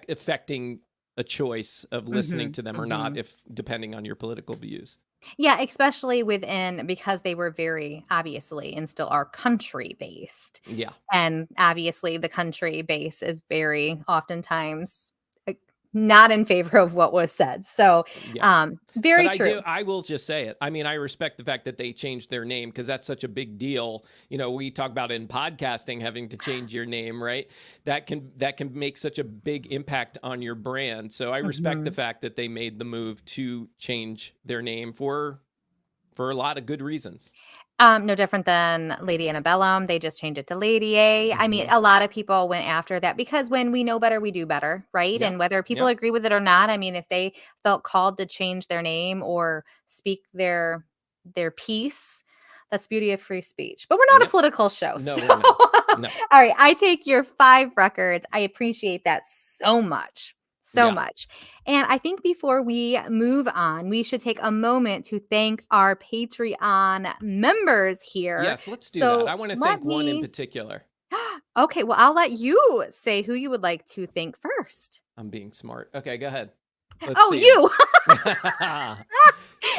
affecting a choice of listening to them or not, if depending on your political views. Yeah, especially because they were very obviously and still are country based. Yeah. And obviously the country base is very oftentimes not in favor of what was said. So, Yeah. very But true. I will just say it. I mean, I respect the fact that they changed their name because that's such a big deal. You know, we talk about in podcasting having to change your name, right? That can make such a big impact on your brand. So I respect the Mhm. fact that they made the move to change their name for a lot of good reasons. No different than Lady Antebellum. They just changed it to Lady A. I mean, Hmm. a lot of people went after that because when we know better, we do better, right? Yep. And whether people Yep. agree with it or not, I mean, if they felt called to change their name or speak their piece, that's beauty of free speech. But we're not a Yep. political show. No, So we're not. No. all right, I take your 5 records. I appreciate that so much. So Yeah. much. And I think before we move on, we should take a moment to thank our Patreon members here. Yes, let's do that. So I want to let thank one in me particular. okay, well, I'll let you say who you would like to thank first. I'm being smart. Okay, go ahead. Let's Oh, see him. you.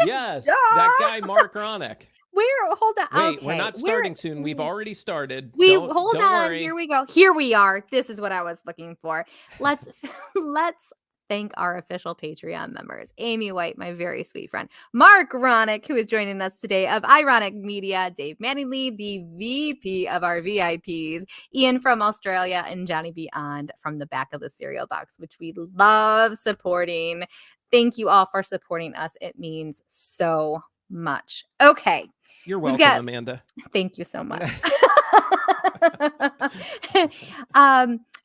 Yes, that Duh. guy Marc Ronick. Where hold on. Wait, we're Okay. not starting soon. We've already started. We Don't hold on. worry. Here we go. Here we are. This is what I was looking for. Let's let's thank our official Patreon members. Amy White, my very sweet friend. Marc Ronick, who is joining us today of Ironic Media. Dave Mattingly, the VP of our VIPs. Ian from Australia and Johnny Beyond from the back of the cereal box, which we love supporting. Thank you all for supporting us. It means so much. Okay. You're We've welcome, got Amanda. Thank you so much.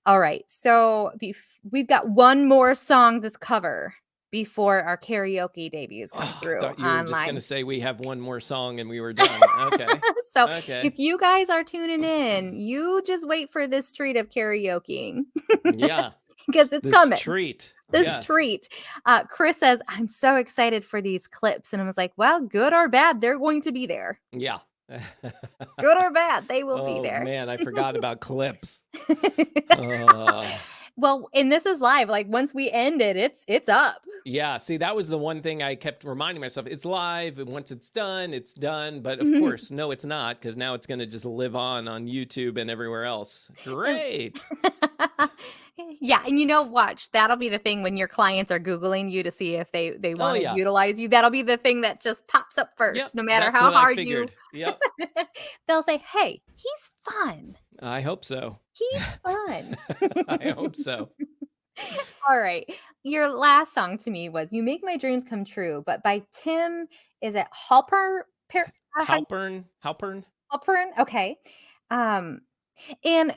All right. So we've got one more song that's cover before our karaoke debuts come Oh, I through thought you were just going online. to say we have one more song and we were done. Okay. So Okay. if you guys are tuning in, you just wait for this treat of karaokeing Yeah. because it's This coming. treat. This Yes. treat. Chris says, I'm so excited for these clips. And I was like, well, good or bad, they're going to be there. Yeah. Good or bad, they will be Oh, there. man, I forgot about clips. Uh, Well, and this is live. Like once we end it, it's up. yeah, see, that was the one thing I kept reminding myself. It's live, and once it's done, it's done. But of course, no, it's not, because now it's going to just live on YouTube and everywhere else. Great. Yeah, and watch. That'll be the thing when your clients are Googling you to see if they Oh, want to yeah. utilize you. That'll be the thing that just pops up first, Yep. no matter That's how what I hard you. figured. Yep. They'll say, "Hey, he's fun. I hope so. He's fun." I hope so. All right. Your last song to me was "You Make My Dreams Come True," but by Tim. Is it Halper? Halpern. Halpern? Okay. Um, and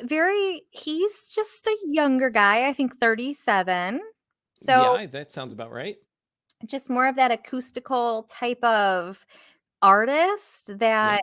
he's just a younger guy, I think 37. So Yeah, that sounds about right. just more of that acoustical type of artist Yeah. that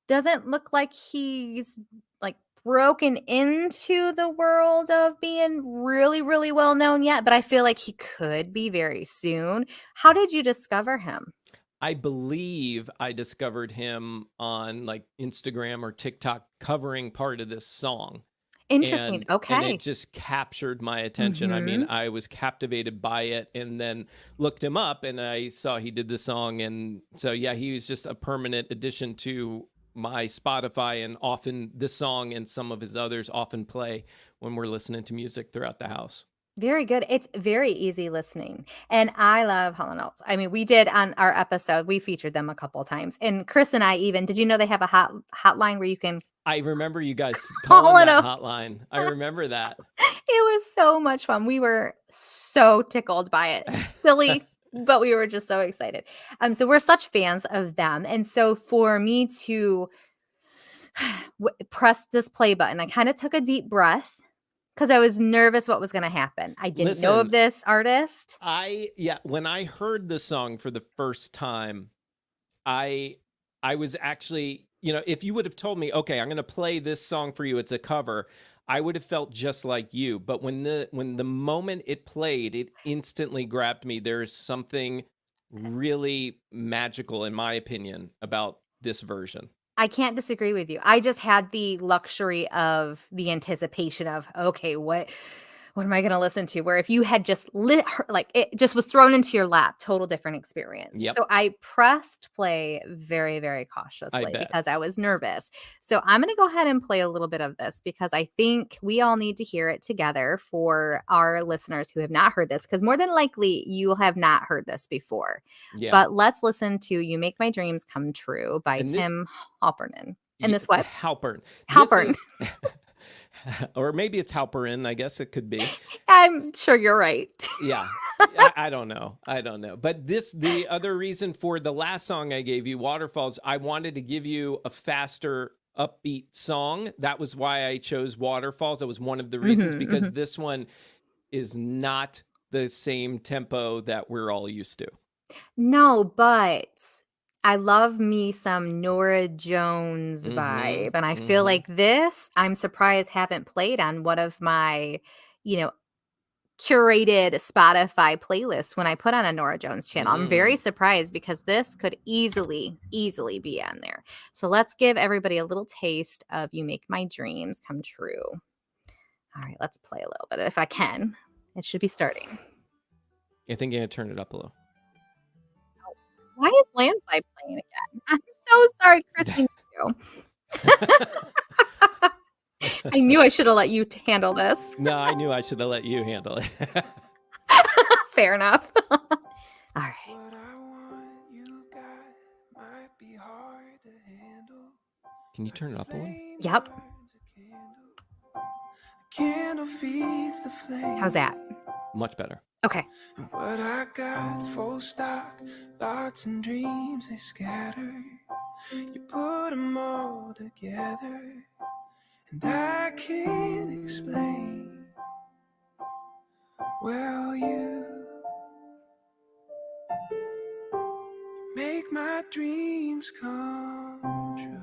doesn't look like he's like broken into the world of being really, really well known yet, but I feel like he could be very soon. How did you discover him? I believe I discovered him on like Instagram or TikTok covering part of this song. Interesting. And Okay. it just captured my attention. I mean, Mhm. I was captivated by it, and then looked him up and I saw he did the song. And so, yeah, he was just a permanent addition to my Spotify, and often this song and some of his others often play when we're listening to music throughout the house. Very good. It's very easy listening. And I love Hall & Oates. I mean, we did on our episode, we featured them a couple of times. And Chris and I even, did you know they have a hotline where you can I remember you guys Hall calling & that Oates? hotline. I remember that. It was so much fun. We were so tickled by it. Silly, but we were just so excited. So we're such fans of them. And so for me to press this play button, I kind of took a deep breath because I was nervous what was going to happen. I didn't know of Listen, this artist. when I heard the song for the first time, I was actually, if you would have told me, okay, I'm going to play this song for you, it's a cover, I would have felt just like you. But when the moment it played, it instantly grabbed me. There's something really magical, in my opinion, about this version. I can't disagree with you. I just had the luxury of the anticipation of, okay, what what am I going to listen to? Where if you had just like it just was thrown into your lap, total different experience. Yep. So I pressed play very, very I cautiously bet. because I was nervous. So I'm going to go ahead and play a little bit of this because I think we all need to hear it together for our listeners who have not heard this, because more than likely you have not heard this before. Yeah. But let's listen to You Make My Dreams Come True by And this Tim Halpern. And this what? Halpern. Halpern. This is or maybe it's Halperin, I guess it could be. I'm sure you're right. Yeah. I don't know. But the other reason for the last song I gave you, Waterfalls, I wanted to give you a faster, upbeat song. That was why I chose Waterfalls. That was one of the reasons, because this one is not the same tempo that we're all used to. No, but I love me some Norah Jones vibe. And I feel like this, I'm surprised haven't played on one of my, curated Spotify playlists when I put on a Norah Jones channel. I'm very surprised because this could easily be on there. So let's give everybody a little taste of You Make My Dreams Come True. All right, let's play a little bit if I can. It should be starting. I think you're going to turn it up a little. Why is Landslide playing again? I'm so sorry, Christine. I knew I should have let you handle this. No, I knew I should have let you handle it. Fair enough. All right. What I want you got might be hard to handle. Can you turn it up a little? Yep. Candle feeds the flame. How's that? Much better. Okay. What I got, full stock, thoughts and dreams, they scatter. You put them all together, and I can't explain. Well, you make my dreams come true.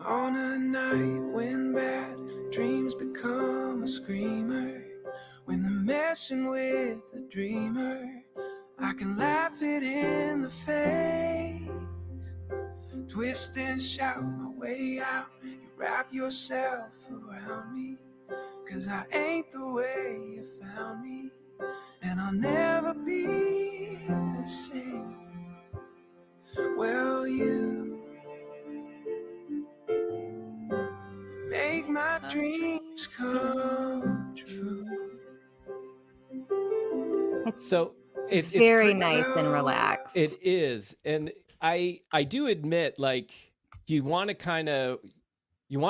On a night when bad dreams become a screamer, when they're messing with a dreamer, I can laugh it in the face, twist and shout my way out. You wrap yourself around me, 'cause I ain't the way you found me, and I'll never be the same. Well, you make my dreams come true. It's very nice and relaxed. It is. And I do admit, like, you want to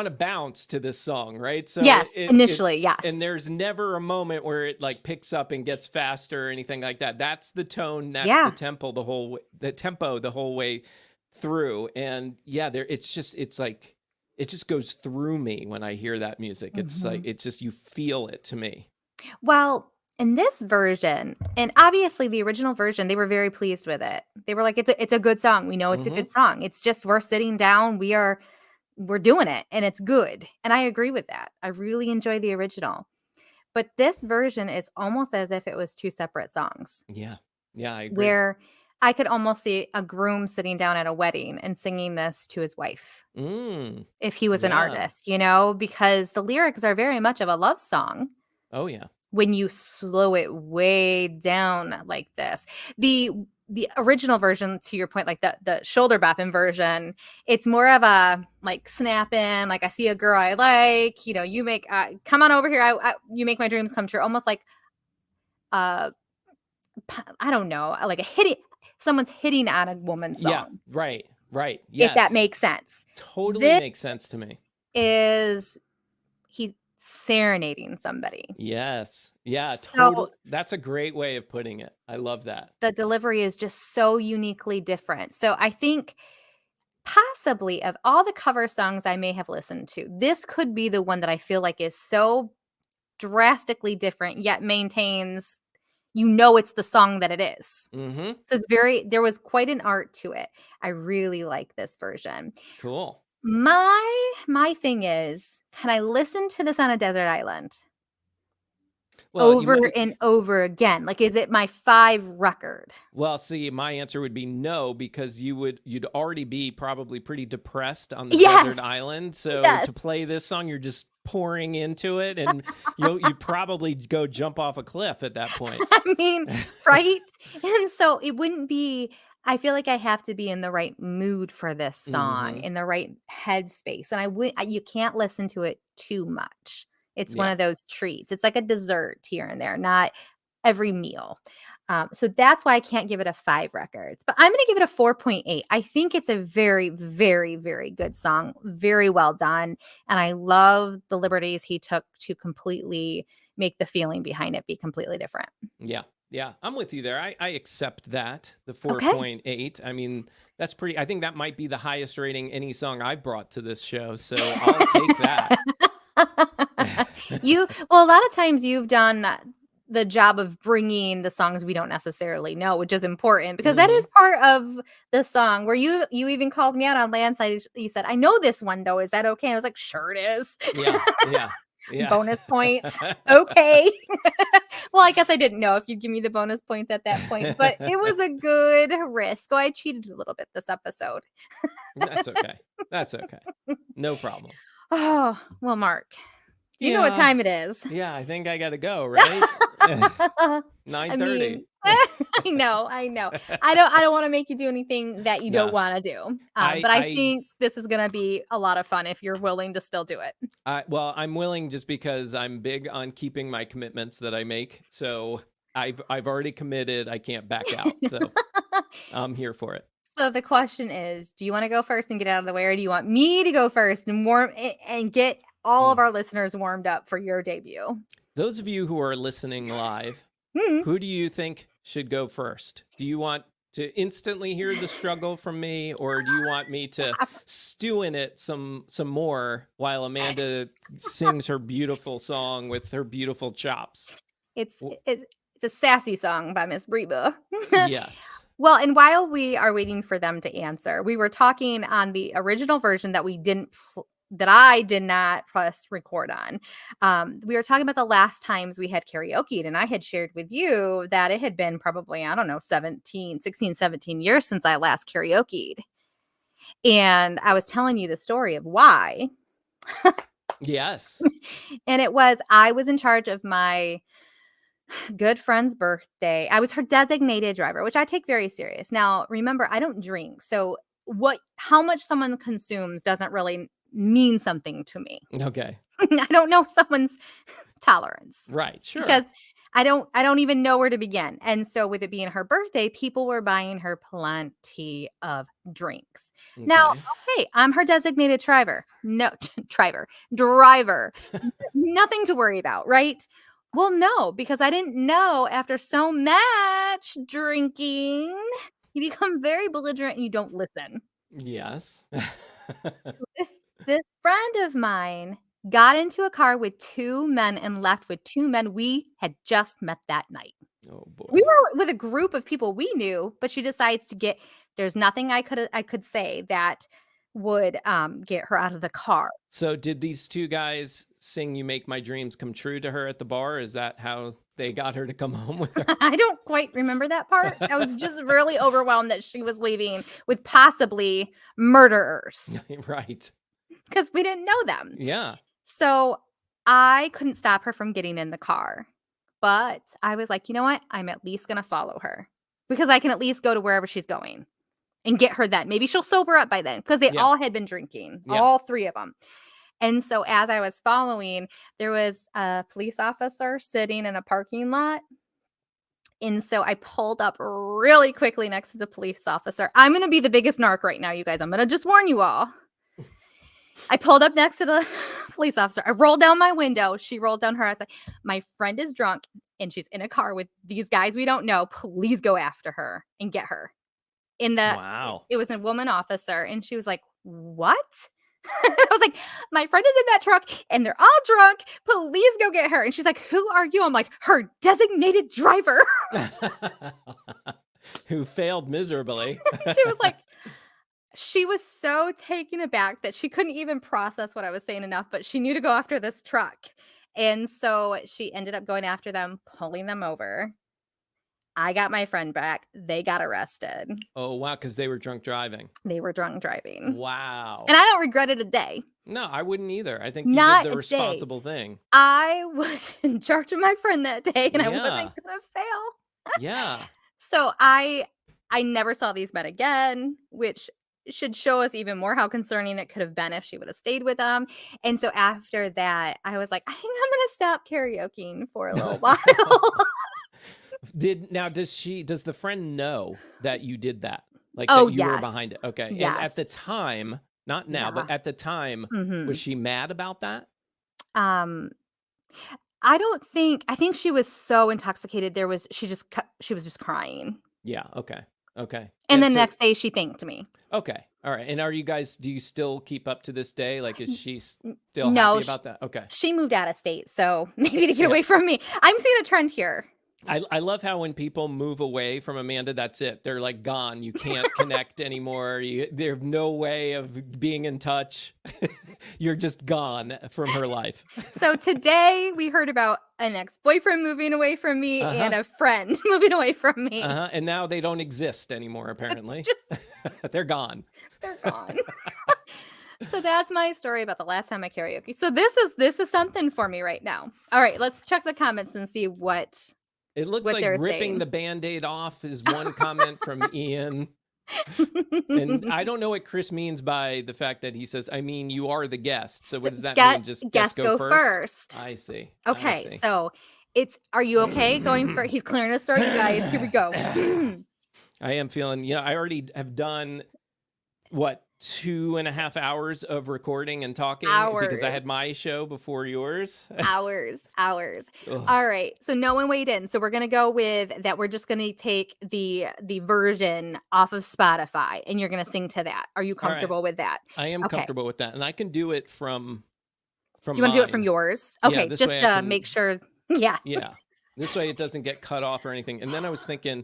bounce to this song, right? So yes, initially, yes. And there's never a moment where it like picks up and gets faster or anything like that. That's the tone, that's the tempo the whole way through. And yeah, it just goes through me when I hear that music. It's like, it's just, you feel it to me. Well, in this version, and obviously the original version, they were very pleased with it. They were like, it's a good song. We know it's a good song. It's just, we're sitting down, we're doing it, and it's good. And I agree with that. I really enjoy the original. But this version is almost as if it was two separate songs. Yeah. Yeah, I agree. Where I could almost see a groom sitting down at a wedding and singing this to his wife. If he was an artist, because the lyrics are very much of a love song. Oh, yeah. When you slow it way down like this. The original version, to your point, like the shoulder bopping version, it's more of a like snapping, like I see a girl I like, you make, come on over here. You make my dreams come true. Almost like, I don't know, like someone's hitting on a woman's song. Yeah, right. Yes. If that makes sense. Totally makes sense to me. He's serenading somebody. Yes. Yeah, So, totally. That's a great way of putting it. I love that. The delivery is just so uniquely different. So I think possibly of all the cover songs I may have listened to, this could be the one that I feel like is so drastically different, yet maintains, it's the song that it is. So there was quite an art to it. I really like this version. Cool. My thing is, can I listen to this on a desert island? Well, you over might. and over again? Like, is it my 5 record? Well, see, my answer would be no, because you'd already be probably pretty depressed on the desert Yes. island. So Yes. to play this song, you're just pouring into it, and you'd probably go jump off a cliff at that point. I mean, right? And so it wouldn't be I feel like I have to be in the right mood for this song, Hmm. in the right headspace, and you can't listen to it too much. It's one Yeah. of those treats. It's like a dessert here and there, not every meal. So that's why I can't give it a 5 records, but I'm gonna give it a 4.8. I think it's a very, very, very good song, very well done, and I love the liberties he took to completely make the feeling behind it be completely different. Yeah. Yeah. I'm with you there. I accept that, the Okay. 4.8. I mean, that's pretty. I think that might be the highest rating any song I've brought to this show. So I'll take that. Well, a lot of times you've done the job of bringing the songs we don't necessarily know, which is important because that Hmm. is part of the song where you even called me out on Landside. You said, "I know this one though. Is that okay?" And I was like, "Sure it is." Yeah. Yeah. Yeah. Bonus points. Okay. Well, I guess I didn't know if you'd give me the bonus points at that point, but it was a good risk. So I cheated a little bit this episode. That's okay. That's okay. No problem. Oh, well, Mark, do you know what Yeah. time it is? Yeah. I think I got to go, right? I 9:30. mean, I know, I know. I don't wanna make you do anything that you don't Nah. wanna do, I but I I think this is gonna be a lot of fun if you're willing to still do it. well, I'm willing, just because I'm big on keeping my commitments that I make. So I've already committed. I can't back out. So I'm here for it. So the question is, do you wanna go first and get out of the way, or do you want me to go first and get all of Mm. our listeners warmed up for your debut? Those of you who are listening live, Mhm. who do you think should go first? Do you want to instantly hear the struggle from me, or do you want me to stew in it some more while Amanda sings her beautiful song with her beautiful chops? It's W- it it's a sassy song by Miss Reba. Yes. Well, and while we are waiting for them to answer, we were talking on the original version that I did not press record on. We were talking about the last times we had karaoke, and I had shared with you that it had been probably, I don't know, 17 years since I last karaoke'd. And I was telling you the story of why. Yes. And it was I was in charge of my good friend's birthday. I was her designated driver, which I take very serious. Now, remember, I don't drink. So how much someone consumes doesn't really mean something to me. Okay. I don't know someone's tolerance Right. Sure. because I don't even know where to begin. And so with it being her birthday, people were buying her plenty of drinks. Now, Okay. okay, I'm her designated driver. No, driver. Nothing to worry about, right? Well, no, because I didn't know after so much drinking, you become very belligerent and you don't listen. Yes. This this friend of mine got into a car with 2 men and left with 2 men we had just met that night. Oh We boy. were with a group of people we knew, but she decides to get there's nothing I could say that would, get her out of the car. So did these two guys sing "You Make My Dreams Come True" to her at the bar? Is that how they got her to come home with her? I don't quite remember that part. I was just really overwhelmed that she was leaving with possibly murderers Right. because we didn't know them. Yeah. So I couldn't stop her from getting in the car. But I was like, you know what? I'm at least going to follow her because I can at least go to wherever she's going and get her then. Maybe she'll sober up by then because they Yeah. all had been drinking, Yeah. all 3 of them. And so as I was following, there was a police officer sitting in a parking lot. And so I pulled up really quickly next to the police officer. I'm going to be the biggest narc right now, you guys. I'm going to just warn you all. I pulled up next to the police officer. I rolled down my window. She rolled down her. I was like, my friend is drunk and she's in a car with these guys we don't know. Please go after her and get her. Wow. It was a woman officer. And she was like, what? I was like, my friend is in that truck and they're all drunk. Please go get her. And she's like, who are you? I'm like, her designated driver. Who failed miserably. She was so taken aback that she couldn't even process what I was saying enough, but she knew to go after this truck. And so she ended up going after them, pulling them over. I got my friend back. They got arrested. Oh, wow, because they were drunk driving. They were drunk driving. Wow. And I don't regret it a day. No, I wouldn't either. I think you Not did the a day. responsible thing. I was in charge of my friend that day, and I Yeah. wasn't going to fail. Yeah. So I never saw these men again, which should show us even more how concerning it could have been if she would have stayed with them. And so after that, I was like, I think I'm going to stop karaokeing for a little while. Does the friend know that you did that? Like Oh, that you were yes. behind it? Okay. And Yes. at the time, not now, but Yeah. at the time, Mhm. was she mad about that? I think she was so intoxicated. She was just crying. Yeah. Okay. Okay. And then so- the next day she thanked me. Okay. All right. And do you still keep up to this day? Like, is she still No, happy about that? Okay. She moved out of state, so maybe to get Yeah. away from me. I'm seeing a trend here. I love how when people move away from Amanda, that's it. They're like gone. You can't connect anymore. There's no way of being in touch. You're just gone from her life. So today we heard about an ex-boyfriend moving away from me and a friend moving away from me. And now they don't exist anymore, apparently. They're gone. They're gone. So that's my story about the last time I karaoke. So this is something for me right now. All right, let's check the comments and see what It looks what like they're ripping saying. the Band-Aid off is one comment from Ian. And I don't know what Chris means by the fact that he says, I mean, you are the guest. So what does that mean? Just guest go first? I see. Okay, so are you okay going for, he's clearing his throat, you guys. Here we go. I am feeling, I already have done, 2.5 hours of recording and talking because I had my show before yours. Hours. Ugh. All right. So no one weighed in. So we're going to go with that. We're just going to take the version off of Spotify and you're going to sing to that. Are you comfortable with that? I am comfortable with that. And I can do it from Do you want to do it from mine. yours? Yeah, Okay. this Just way I to can- make sure. Yeah. Yeah. This way it doesn't get cut off or anything. And then I was thinking,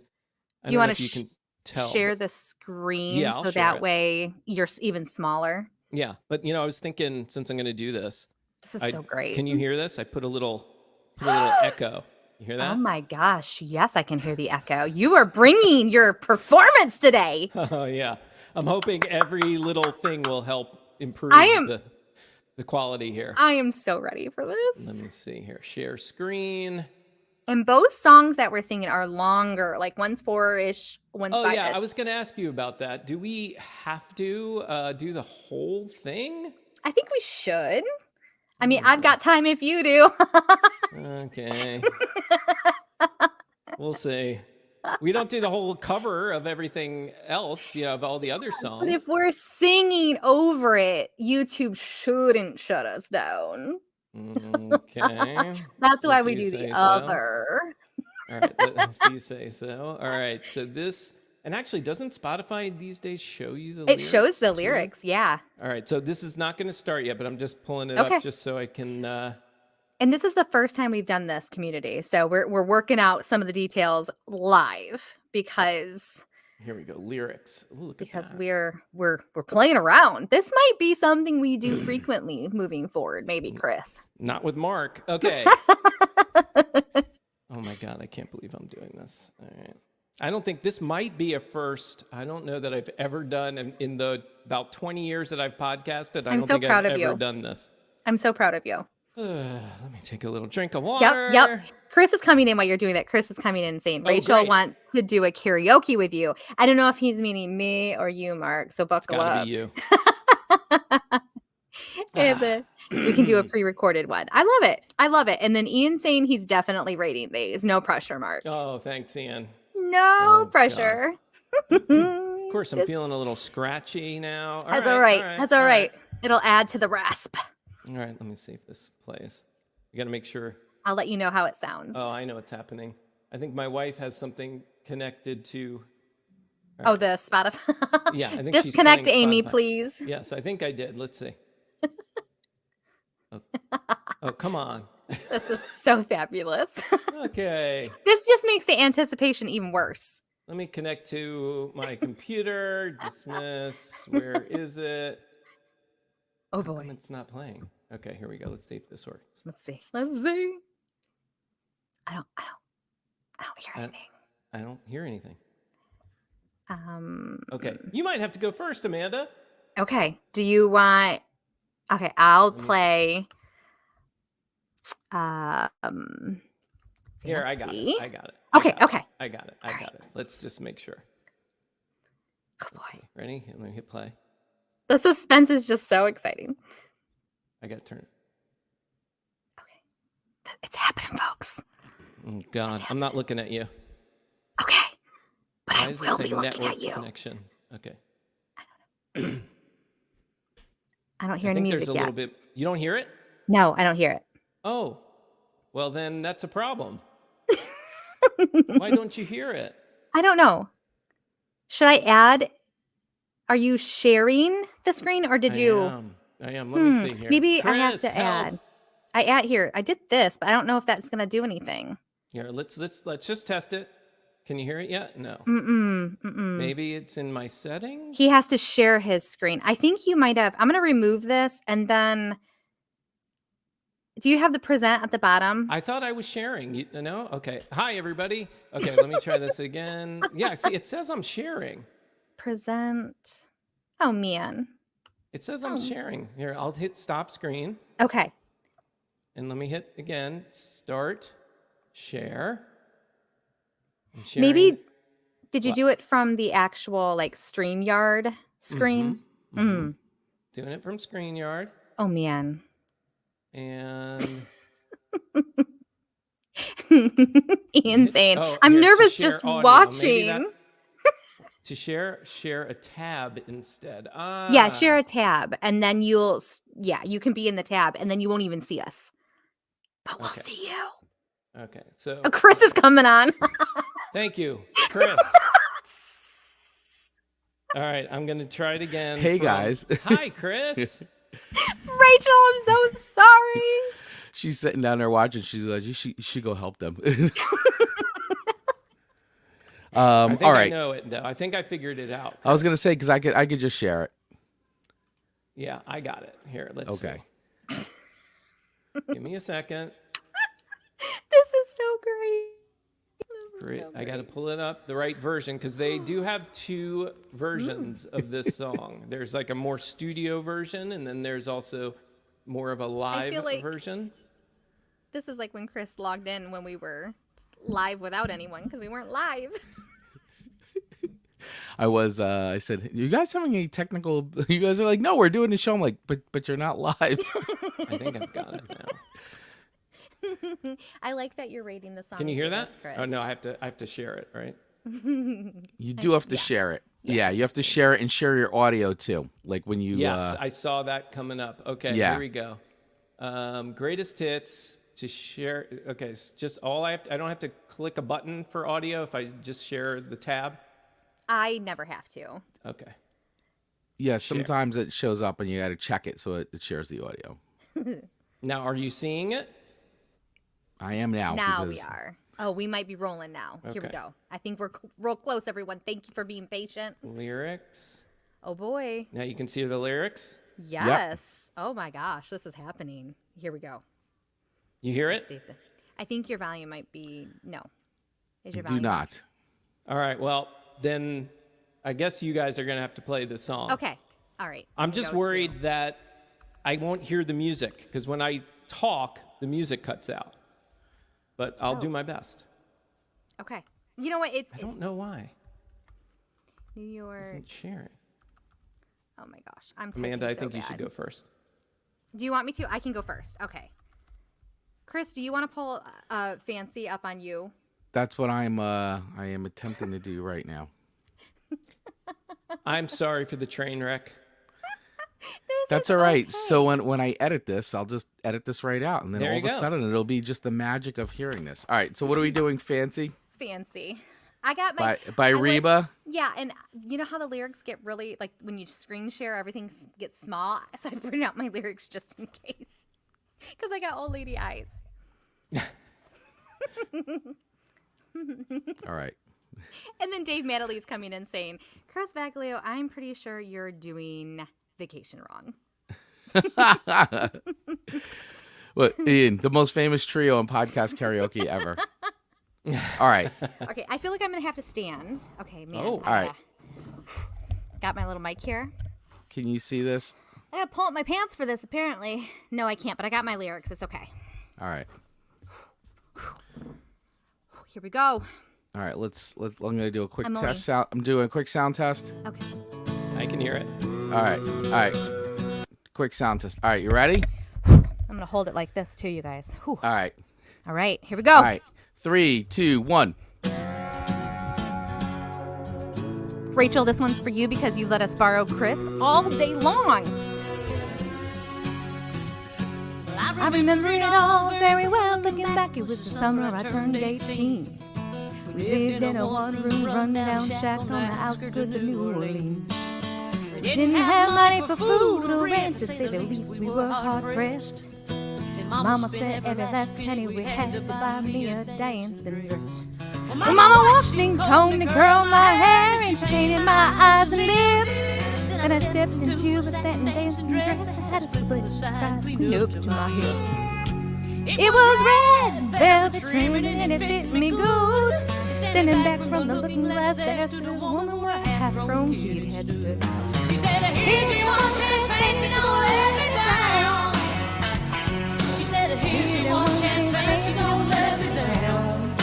Do you want you to can tell. share the screen Yeah, I'll so share that it. way you're even smaller? Yeah. But, I was thinking since I'm going to do this. This is so great. Can you hear this? I put a little echo. You hear that? Oh my gosh. Yes, I can hear the echo. You are bringing your performance today. Oh, yeah. I'm hoping every little thing will help improve the quality here. I am so ready for this. Let me see here. Share screen. And both songs that we're singing are longer, like one's 4-ish, one's 5-ish. Oh, yeah. I was going to ask you about that. Do we have to do the whole thing? I think we should. I mean, I've got time if you do. Okay. We'll see. We don't do the whole cover of everything else, of all the other songs. But if we're singing over it, YouTube shouldn't shut us down. Okay. That's why If we you do say the so. other. All right. If you say so. All right. So this, and actually, doesn't Spotify these days show you the lyrics? It shows the too? lyrics, yeah. All right. So this is not going to start yet, but I'm just pulling it Okay. up just so I can. And this is the first time we've done this, community. So we're working out some of the details live because Here we go. Lyrics. Ooh, look at that. we're playing around. This might be something we do frequently moving forward, maybe, Chris. Not with Mark. Okay. Oh my God, I can't believe I'm doing this. All right. I don't think this might be a first. I don't know that I've ever done in the about 20 years that I've podcasted. I I'm don't so think proud I've of ever you. done this. I'm so proud of you. Let me take a little drink of water. Yep. Chris is coming in while you're doing that. Chris is coming in and saying, Oh, Rachel great. wants to do a karaoke with you. I don't know if he's meaning me or you, Mark. So It's buckle gotta up. be you. And we can do a pre-recorded one. I love it. And then Ian saying he's definitely rating these. No pressure, Mark. Oh, thanks, Ian. No Oh, pressure. Of course, I'm feeling a little scratchy now. That's all right. That's all right. It'll add to the rasp. All right, let me see if this plays. You got to make sure. I'll let you know how it sounds. Oh, I know what's happening. I think my wife has something connected to. Oh, the Spotify. Yeah, I think she's Disconnect playing Amy, Spotify. please. Yes, I think I did. Let's see. Oh, come on. This is so fabulous. Okay. This just makes the anticipation even worse. Let me connect to my computer. Dismiss. Where is it? Oh How come boy. it's not playing? Okay, here we go. Let's see if this works. Let's see. Let's see. I don't hear I- anything. I don't hear anything. Um. Okay, you might have to go first, Amanda. Okay. Do you want? Okay, I'll Let me- play. Here, I got Fancy. it. I got it. Okay, okay. I got it. I got it. Let's just make sure. Oh Let's boy, see. Ready? I'm gonna hit play. the suspense is just so exciting. I gotta turn it. Okay, it's happening, folks. Oh, God, I'm not looking at you. Okay, but Why I does it will say be looking network at you. connection? Okay. I don't hear I any think music there's a yet. little bit. You don't hear it? No, I don't hear it. Oh, well then that's a problem. Why don't you hear it? I don't know. Should I add? Are you sharing the screen or did you? I am. Let me see here. Maybe I have Chris, to help. add. I add here. I did this, but I don't know if that's gonna do anything. Here, let's just test it. Can you hear it yet? No. Mm-mm. Maybe it's in my settings. He has to share his screen. I think you might have. I'm gonna remove this and then. Do you have the present at the bottom? I thought I was sharing. You know? Okay. Hi, everybody. Okay, let me try this again. Yeah, see, it says I'm sharing. Present. Oh man. It says I'm sharing. Here, I'll hit stop screen. Okay. And let me hit again. Start. Share. I'm sharing. Maybe. Did you What? do it from the actual like StreamYard screen? Doing it from ScreenYard. Oh man. And Insane. Oh, I'm here, to nervous share just audio. Maybe watching. that- to share a tab instead. Yeah, share a tab and then you can be in the tab and then you won't even see us. But we'll Okay. see you. Okay, so Oh, Chris is coming on. thank you, Chris. All right, I'm gonna try it again. Hey, guys. Hi, Chris. Rachel, I'm so sorry. She's sitting down there watching. She's like, you should go help them. I think all I right. know it though. I think I figured it out. I was gonna say because I could just share it. Yeah, I got it. Here, let's Okay. see. Give me a second. This is so great. Great. so I got to great. pull it up the right version because they do have two versions of this song. There's like a more studio version, and then there's also more of a live feel like- version. This is like when Chris logged in when we were live without anyone because we weren't live. I said, you guys having any technical? You guys are like, no, we're doing the show. I'm like, but you're not live. I think I've got it now. I like that you're rating the song. Can you hear that? Chris. Oh no, I have to share it, right? You do have to share it. Yeah, you have to share it and share your audio too. Like when you. Yes, I saw that coming up. Okay, Yeah. here we go. Greatest hits to share. Okay, it's just all I don't have to click a button for audio if I just share the tab. I never have to. Okay. Yeah, sometimes it shows up and you got to check it so it shares the audio. Now, are you seeing it? I am now. Now we because- are. Oh, we might be rolling now. Here we Okay. go. I think we're real close, everyone. Thank you for being patient. Lyrics. Oh boy. Now you can see the lyrics. Yes. Oh my gosh, this is happening. Here we go. You hear Let's it? see if I think your volume might be no. Is your Do volume? not. All right. Well, then I guess you guys are going to have to play the song. Okay. All right. I'm Here we just go, worried too. that I won't hear the music because when I talk, the music cuts out. But I'll do my best. Okay. You know what? It's I don't know why. your. Isn't sharing. Oh my gosh, I'm typing Amanda, I so think you should bad. go first. Do you want me to? I can go first. Okay. Chris, do you want to pull Fancy up on you? That's what I am attempting to do right now. I'm sorry for the train wreck. That's all right. So when I edit this, I'll just edit this right out, and then There all you of a go. sudden it'll be just the magic of hearing this. All right. So what are we doing, Fancy? Fancy. I got my By I was- Reba. Yeah, and you know how the lyrics get really like when you screen share, everything gets small. So I printed out my lyrics just in case, because I got old lady eyes. All right. And then Dave Madley's coming in saying, "Chris Baglio, I'm pretty sure you're doing Vacation wrong." What, Ian, the most famous trio in podcast karaoke ever. All right. Okay, I feel like I'm gonna have to stand. Okay, man. Oh, all right. Got my little mic here. Can you see this? I gotta pull up my pants for this, apparently. No, I can't, but I got my lyrics. It's okay. All right. Here we go. All right, I'm gonna do a quick Emily. test sound. I'm doing a quick sound test. Okay. I can hear it. All right. Quick sound test. All right, you ready? I'm gonna hold it like this too, you guys. Whew. All right. All right, here we go. All right. 3, 2, 1. Rachel, this one's for you because you let us borrow Chris all day long. I remember it all very well. Looking back, it was the summer I turned 18. We lived in a one-room, run-down shack on the outskirts of New Orleans. We didn't have money for food or rent, to say the least. We were hard-pressed. Mama spent every last penny we had to buy me a dancing dress. Well, Mama washed and combed and curled my hair, and she painted my eyes and lips. Then I stepped into a satin dancing dress that had a split side clean up to my hip. It was red velvet trimming and it fit me good. Standing back from the looking glass, there stood a woman with a half-grown kid head stood. She said, "Here's your one chance, fancy, don't let me down." She said, "Here's your one chance, fancy, don't let me down."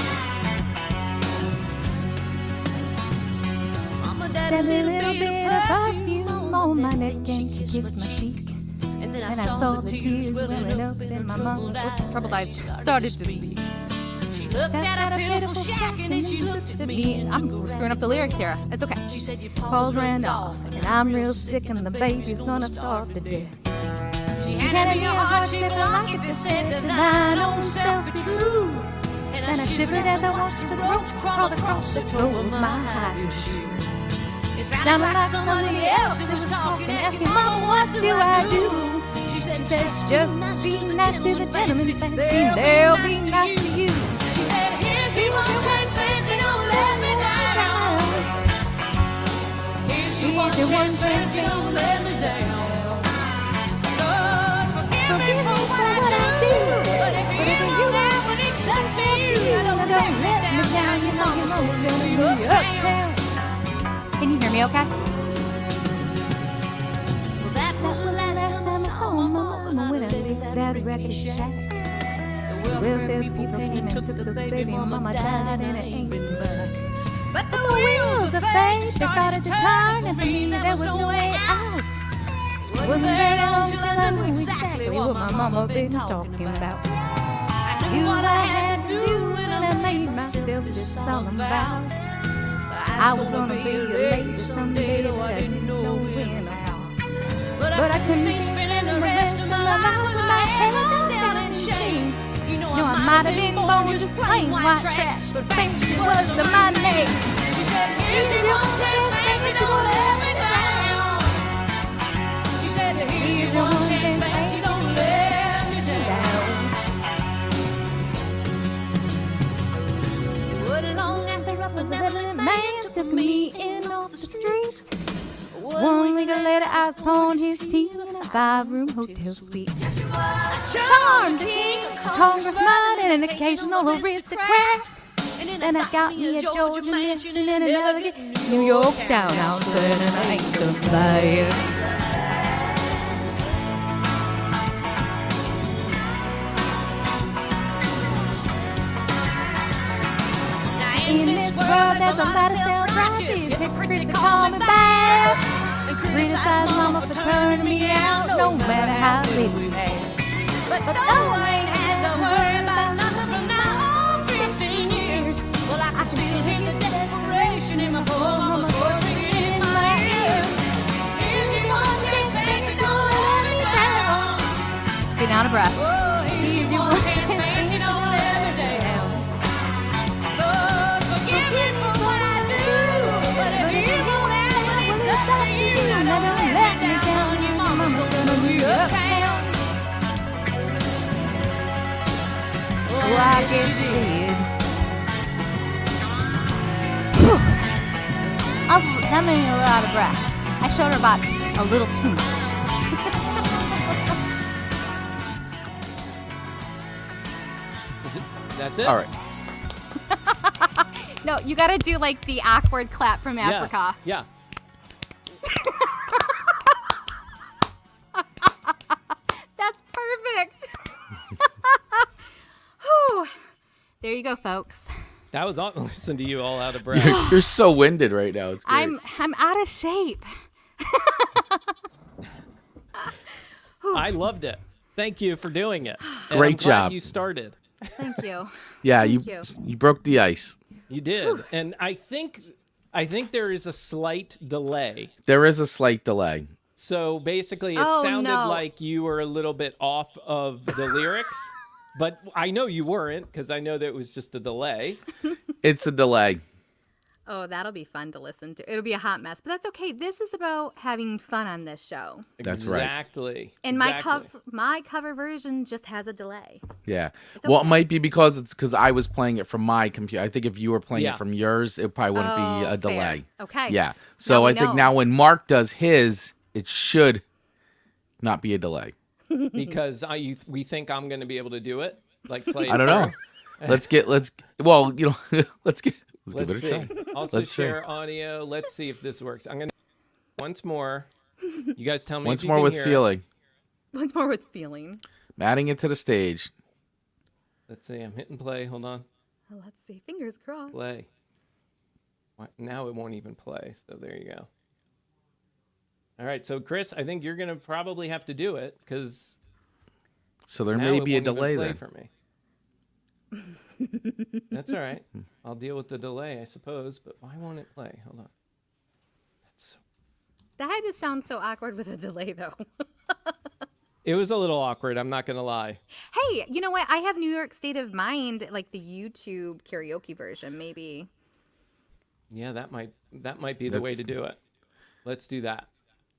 Mama, that little bit of perfume on my neck, and she kissed my cheek. And I saw the tears welling up in my mama's troubled eyes started to speak. She looked at a pitiful shack and then she looked at me. I'm screwing up the lyrics here. It's okay. She said, "Your paws ran off and I'm real sick and the baby's gonna starve to death." She handed me a heart-shaped locket that said that thine own self be true. And I shivered as I watched the roach crawl across the toe of my high shoe. It sounded like somebody else that was talking, asking, "Mama, what do I do?" She said, "Just be nice to the gentlemen, fancy, they'll be nice to you." She said, "Here's your one chance, fancy, don't let me down. Here's your one chance, fancy, don't let me down. Lord, forgive me for what I do, but if you haven't accepted you, don't let me down. You know it's gonna be uptown." Can you hear me okay? Well, that was the last time I saw my mama when I left that record shack. The welfare people came and took the baby, mama died and it ain't been back. But the wheels of fate started to turn, and for me there was no way out. It wasn't very long till I knew exactly what my mama been talking about. I knew what I had to do, and I made myself this solemn vow. I was gonna be a lady someday, though I didn't know when or how. But I couldn't see spending the rest of my life with my head down in shame. You know, I might have been born just plain white trash, but fancy was my name. She said, "Here's your one chance, fancy, don't let me down." She said, "Here's your one chance, fancy, don't let me down." It wasn't long after a benevolent man took me in off the streets. 1 week later, I was pulling his teeth in a 5-room hotel suite. A charmed king, a congressman, and an occasional aristocrat. And I got me a Georgia mansion in an elegant New York townhouse, and I ain't gonna buy it. In this world, there's a lot of self-righteous hypocrites that call me bad and criticize mama for turning me out, no matter how big we had. But though I ain't had to worry about nothing from now on 15 years, well, I can still hear the desperation in my poor mama's voice ringing in my ears. Here's your one chance, fancy, don't let me down. Getting out of breath. Here's your one chance, fancy, don't let me down. Lord, forgive me for what I do, but if you won't have it, it's up to you. Now don't let me down, your mama's gonna be uptown. Oh, I guess you did. That made me a little out of breath. I showed her about a little too much. That's it. All right. No, you got to do like the awkward clap from Africa. Yeah. That's perfect. Whew. There you go, folks. That was awesome. Listen to you all out of breath. You're so winded right now. It's great. I'm out of shape. I loved it. Thank you for doing it. And Great I'm glad job. you started. Thank you. Yeah, Thank you broke the ice. You did. And I think there is a slight delay. There is a slight delay. So basically it Oh, sounded no. like you were a little bit off of the lyrics. But I know you weren't, because I know that it was just a delay. It's a delay. Oh, that'll be fun to listen to. It'll be a hot mess, but that's okay. This is about having fun on this show. That's right. Exactly. And Exactly. my cover version just has a delay. Yeah. It's Well, it okay. might be because I was playing it from my computer. I think if you were playing Yeah. it from yours, it probably wouldn't be Oh, a fair. delay. Okay. Yeah. So we I think know. now when Mark does his, it should not be a delay. Because we think I'm going to be able to do it. Like play. I don't know. Let's give it Let's a see. try. Also Let's see. share audio. Let's see if this works. I'm going to once more. You guys tell me Once if you more can with hear it. feeling. Once more with feeling. Adding it to the stage. Let's see. I'm hitting play. Hold on. Oh, let's see. Fingers crossed. Play. What? Now it won't even play. So there you go. All right. So Chris, I think you're going to probably have to do it because So there now may it be a won't even delay play there. for me. That's all right. I'll deal with the delay, I suppose. But why won't it play? Hold on. That's so That just sounds so awkward with a delay, though. It was a little awkward. I'm not going to lie. Hey, you know what? I have New York State of Mind, like the YouTube karaoke version, maybe. Yeah, that might be the way That's- to do it. Let's do that.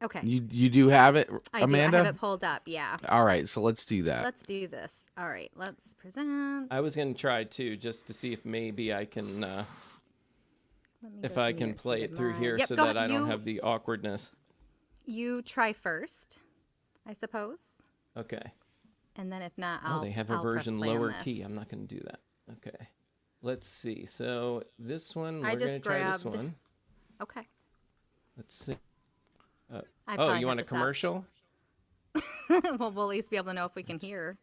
Okay. You do have it, I do. Amanda? I have it pulled up. Yeah. All right, so let's do that. Let's do this. All right. Let's present. I was going to try too, just to see if maybe I can, Let me if go to I New can York play State it of through Mind. here Yep, so go that ahead. I don't have the awkwardness. You try first, I suppose. Okay. And then if not, I'll Oh, they have a I'll press version play on lower this. key. I'm not going to do that. Okay. Let's see. So this one, I we're going to just try this grabbed- one. Okay. Let's see. I Oh, probably you have want a this up. commercial? Well, we'll at least be able to know if we can hear.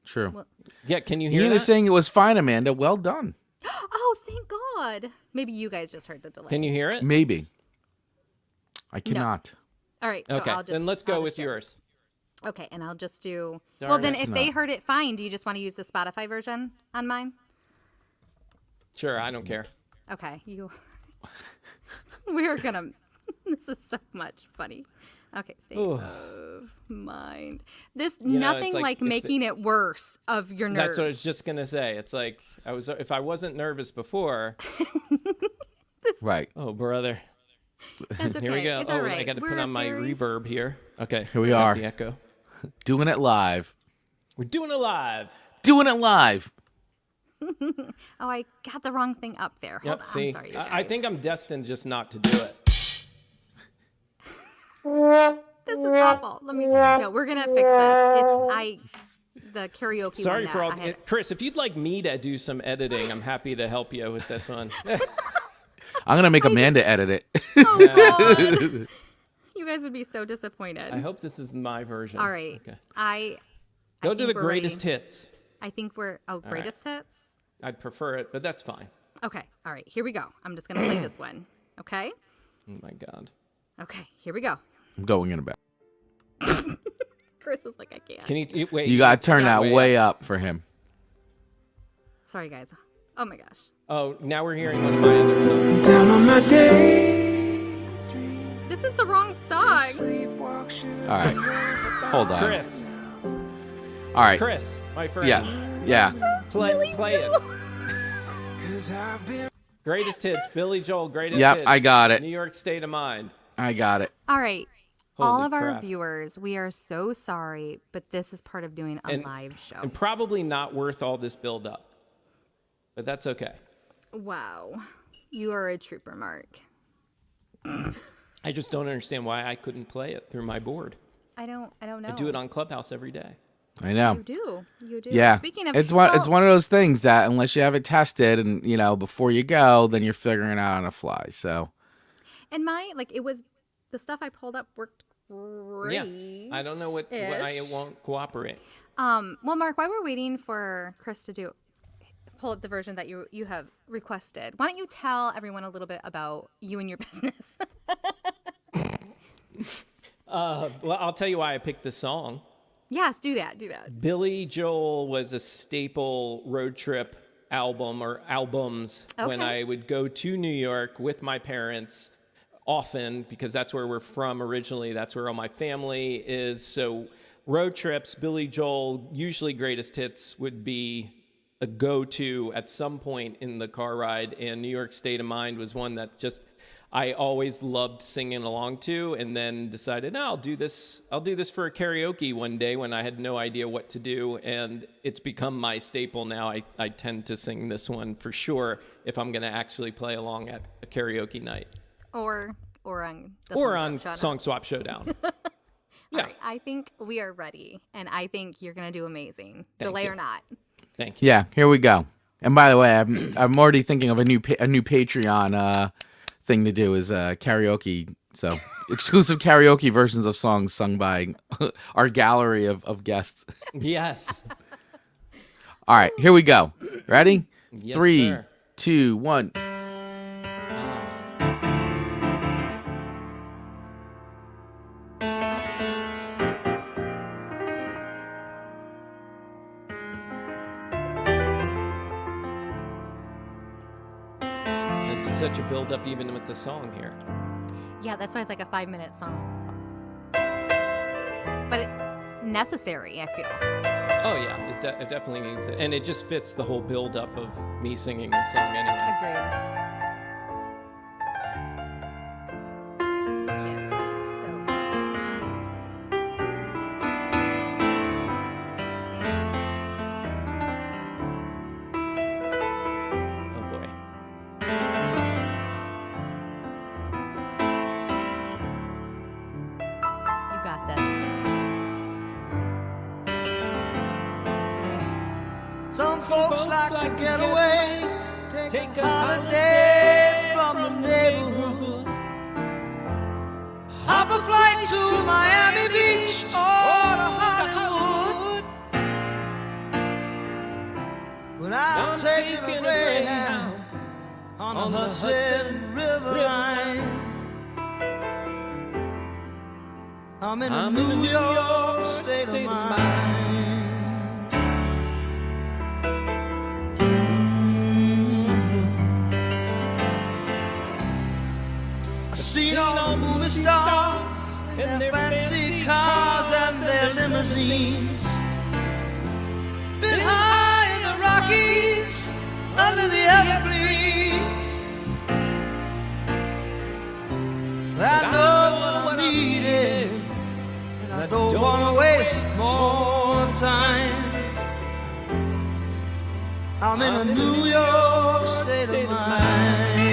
True. Yeah, can you hear Ian that? is saying it was fine, Amanda. Well done. Oh, thank God. Maybe you guys just heard the delay. Can you hear it? Maybe. I cannot. All right. So Okay, I'll just, then let's I'll go just with share. yours. Okay, and I'll just do. Darn Well, then it. if they heard it fine, do you just want to use the Spotify version on mine? Sure, I don't care. Okay, you. We're gonna. This is so much funny. Okay, state Ooh. of mind. This know, nothing it's like like if it- making it worse of your nerves. That's what I was just going to say. It's like if I wasn't nervous before, Right. oh brother. That's okay. Here we go. It's Oh, all right. I got to We're put on my very- reverb here. Okay. Here we got are. The echo. Doing it live. We're doing it live. Doing it live. Oh, I got the wrong thing up there. Hold Yep. on. See, I'm sorry. You I guys. think I'm destined just not to do it. This is awful. Let me. No, we're gonna fix this. The karaoke. Sorry one for all. that I had, Chris, if you'd like me to do some editing, I'm happy to help you with this one. I'm going to make Amanda edit it. Oh God. You guys would be so disappointed. I hope this is my version. All right. Okay. I Go to think the we're greatest ready. hits. I think we're greatest hits. I'd prefer it, but that's fine. Okay. All right. Here we go. I'm just gonna play this one. Okay. Oh my God. Okay. Here we go. I'm going in a bed. Chris is like, I can't. Can you wait? You got to turn Yeah, that way way up for him. Sorry, guys. Oh my gosh. Oh, now we're hearing one of my other songs. Down on my day, This is the wrong song. sleepwalk All right. Hold on. Chris, All right. Chris, my friend. Yeah. Yeah. Play it. Cause I've been Greatest hits. Billy Joel. Greatest Yep, hits. I got it. New York State of Mind. I got it. All right. All Holy of our crap. viewers, we are so sorry, but this is part of doing a live show. And probably not worth all this build up. But that's okay. Wow. You are a trooper, Mark. I just don't understand why I couldn't play it through my board. I don't know. I do it on Clubhouse every day. I know. You do. Yeah. Speaking of, It's one of those things that unless you have it tested and, before you go, then you're figuring it out on a fly. So. And it was the stuff I pulled up worked great. Yeah. I don't know why it won't cooperate. Well, Mark, while we're waiting for Chris to pull up the version that you have requested, why don't you tell everyone a little bit about you and your business? Well, I'll tell you why I picked the song. Yes, do that. Billy Joel was a staple road trip album or albums when I would go to New York with my parents often, because that's where we're from originally. That's where all my family is. So road trips, Billy Joel, usually greatest hits, would be a go-to at some point in the car ride. And New York State of Mind was one that just I always loved singing along to, and then decided, no, I'll do this for a karaoke one day when I had no idea what to do. And it's become my staple now. I tend to sing this one for sure if I'm going to actually play along at a karaoke night. Or on Song Swap Showdown. Yeah. All right, I think we are ready, and I think you're going to do amazing. Delay or not. Thank you. Yeah, here we go. And by the way, I'm already thinking of a new Patreon thing to do is karaoke. So exclusive karaoke versions of songs sung by our gallery of guests. Yes. All right, here we go. Ready? Yes, 3, sir. 2, 1. It's such a build up even with the song here. Yeah, that's why it's like a 5-minute song. But necessary, I feel. Oh yeah, it definitely needs it, and it just fits the whole build up of me singing the song anyway. Agreed. Can't play it so Oh boy. You got this. Some folks like to get away, take a holiday from the neighborhood. Hop a flight to Miami Beach or to Hollywood. But I'm taking a Greyhound on the Hudson River line. I'm in a New York state of mind. I've seen all the movie stars and their fancy cars and their limousines. Been high in the Rockies, under the evergreens. I know what I'm needing, and I don't wanna waste more time. I'm in a New York state of mind.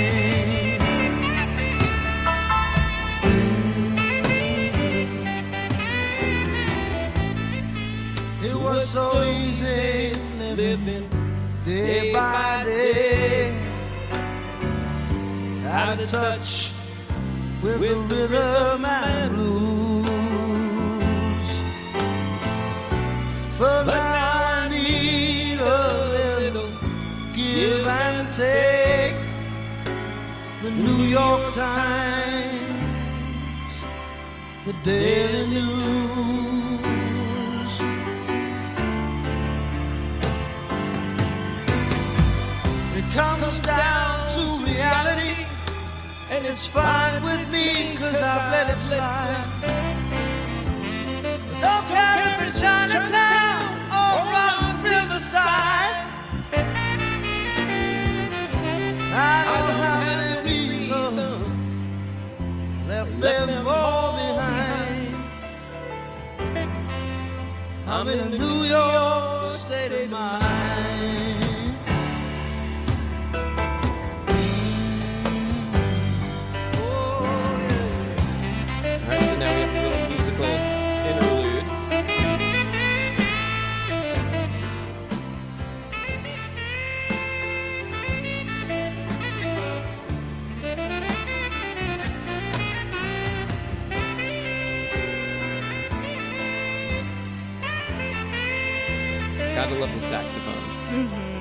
It was so easy living day by day, out of touch with the rhythm and blues. But now I need a little give and take. The New York Times, the Daily News. It comes down to reality, and it's fine with me, 'cause I've let it slide. But don't care if it's Chinatown or Rotten Riverside. I don't have any reasons, left them all behind. I'm in a New York state of mind. All right, so now we have a little musical interlude. Gotta love the saxophone. Mm-hmm.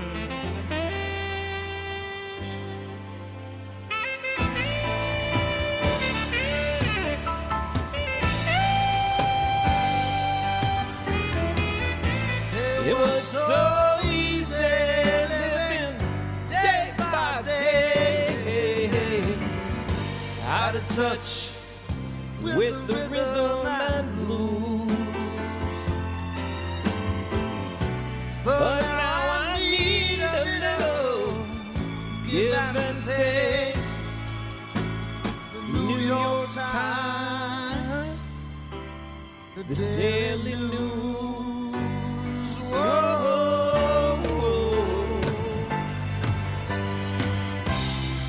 It was so easy living day by day, out of touch with the rhythm and blues. But now I need a little give and take. The New York Times, the Daily News. Whoa,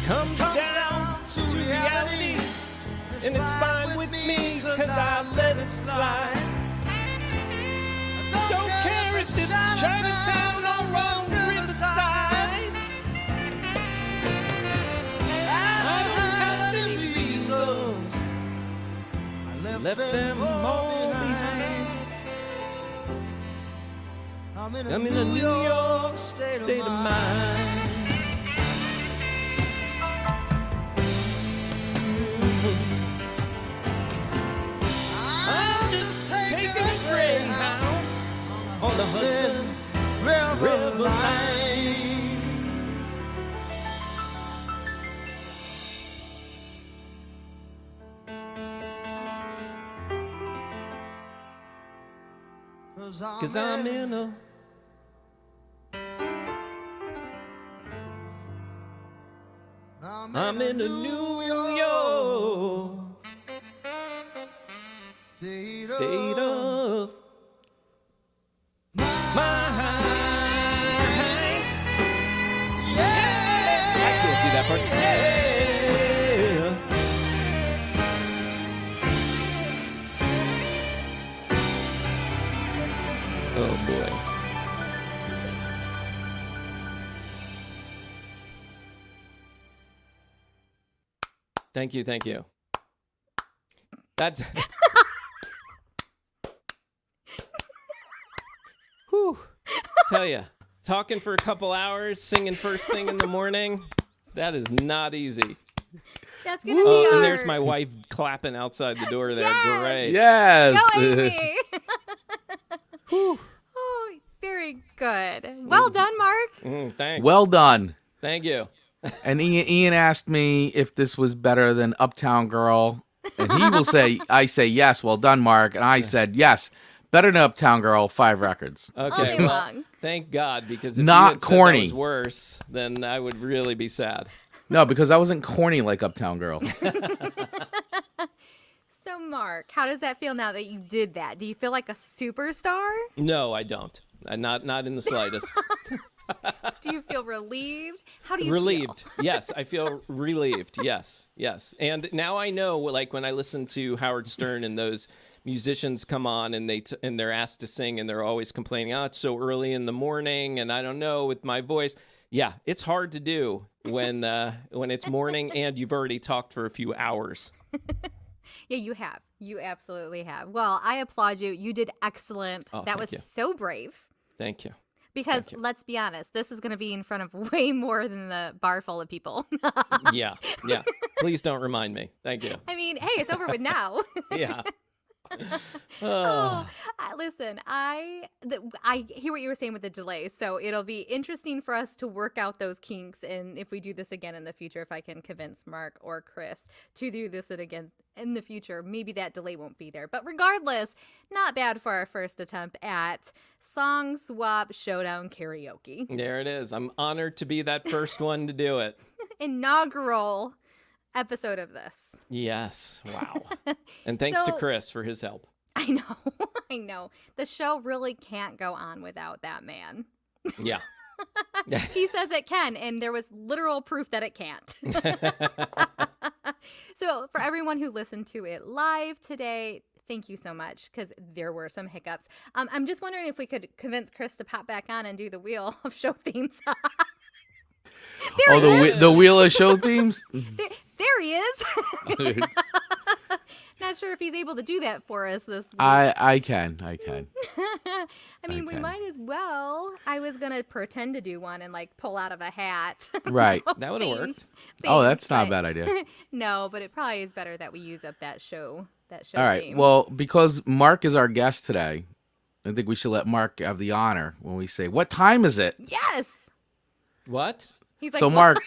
comes down to reality, and it's fine with me, cause I let it slide. Don't care if it's Chinatown or on Riverside. I don't have any reasons, I left them all behind. I'm in a New York state of mind. I'm just taking a Greyhound on the Hudson River line. 'Cause I'm in a I'm in a New York state of mind. Yeah, I can't do that part. Yeah. Oh boy. Thank you, thank you. That's whew. Tell ya, talking for a couple hours, singing first thing in the morning, that is not easy. That's gonna be and there's my wife clapping outside the door there. Yes! Great. Yes. Go, Amy. Oh, very good. Well done, Mark. Thanks. Well done. Thank you. And Ian asked me if this was better than Uptown Girl, and he will say, I say yes, well done, Mark, and I said yes, better than Uptown Girl, 5 records. All Okay, day well, long. thank God, because if Not you had corny. said that was worse, then I would really be sad. No, because I wasn't corny like Uptown Girl. So, Mark, how does that feel now that you did that? Do you feel like a superstar? No, I don't. Not in the slightest. Do you feel relieved? How do you Relieved. feel? Yes, I feel relieved. Yes. And now I know, like when I listen to Howard Stern and those musicians come on and they're asked to sing and they're always complaining, oh, it's so early in the morning and I don't know with my voice. Yeah, it's hard to do when it's morning and you've already talked for a few hours. Yeah, you have. You absolutely have. Well, I applaud you. You did excellent. Oh, that thank was you. so brave. Thank you. Because let's be honest, this is going to be in front of way more than the bar full of people. Yeah. Please don't remind me. Thank you. I mean, hey, it's over with now. Yeah. Listen, I hear what you were saying with the delay, so it'll be interesting for us to work out those kinks, and if we do this again in the future, if I can convince Mark or Chris to do this again in the future, maybe that delay won't be there. But regardless, not bad for our first attempt at Song Swap Showdown karaoke. There it is. I'm honored to be that first one to do it. Inaugural episode of this. Yes. Wow. And thanks to So- Chris for his help. I know. I know. The show really can't go on without that man. Yeah. He says it can, and there was literal proof that it can't. So for everyone who listened to it live today, thank you so much, because there were some hiccups. I'm just wondering if we could convince Chris to pop back on and do the Wheel of Show themes. The Wheel of Show themes? There he is. Not not sure if he's able to do that for us this week. I can. I mean, we Okay. might as well. I was gonna pretend to do one and like pull out of a hat. Right. That would've worked. Oh, that's not a but- bad idea. No, but it probably is better that we use up that show. All right. theme. Well, because Mark is our guest today, I think we should let Mark have the honor when we say, "What time is it?" Yes. What? He's like, So "What?"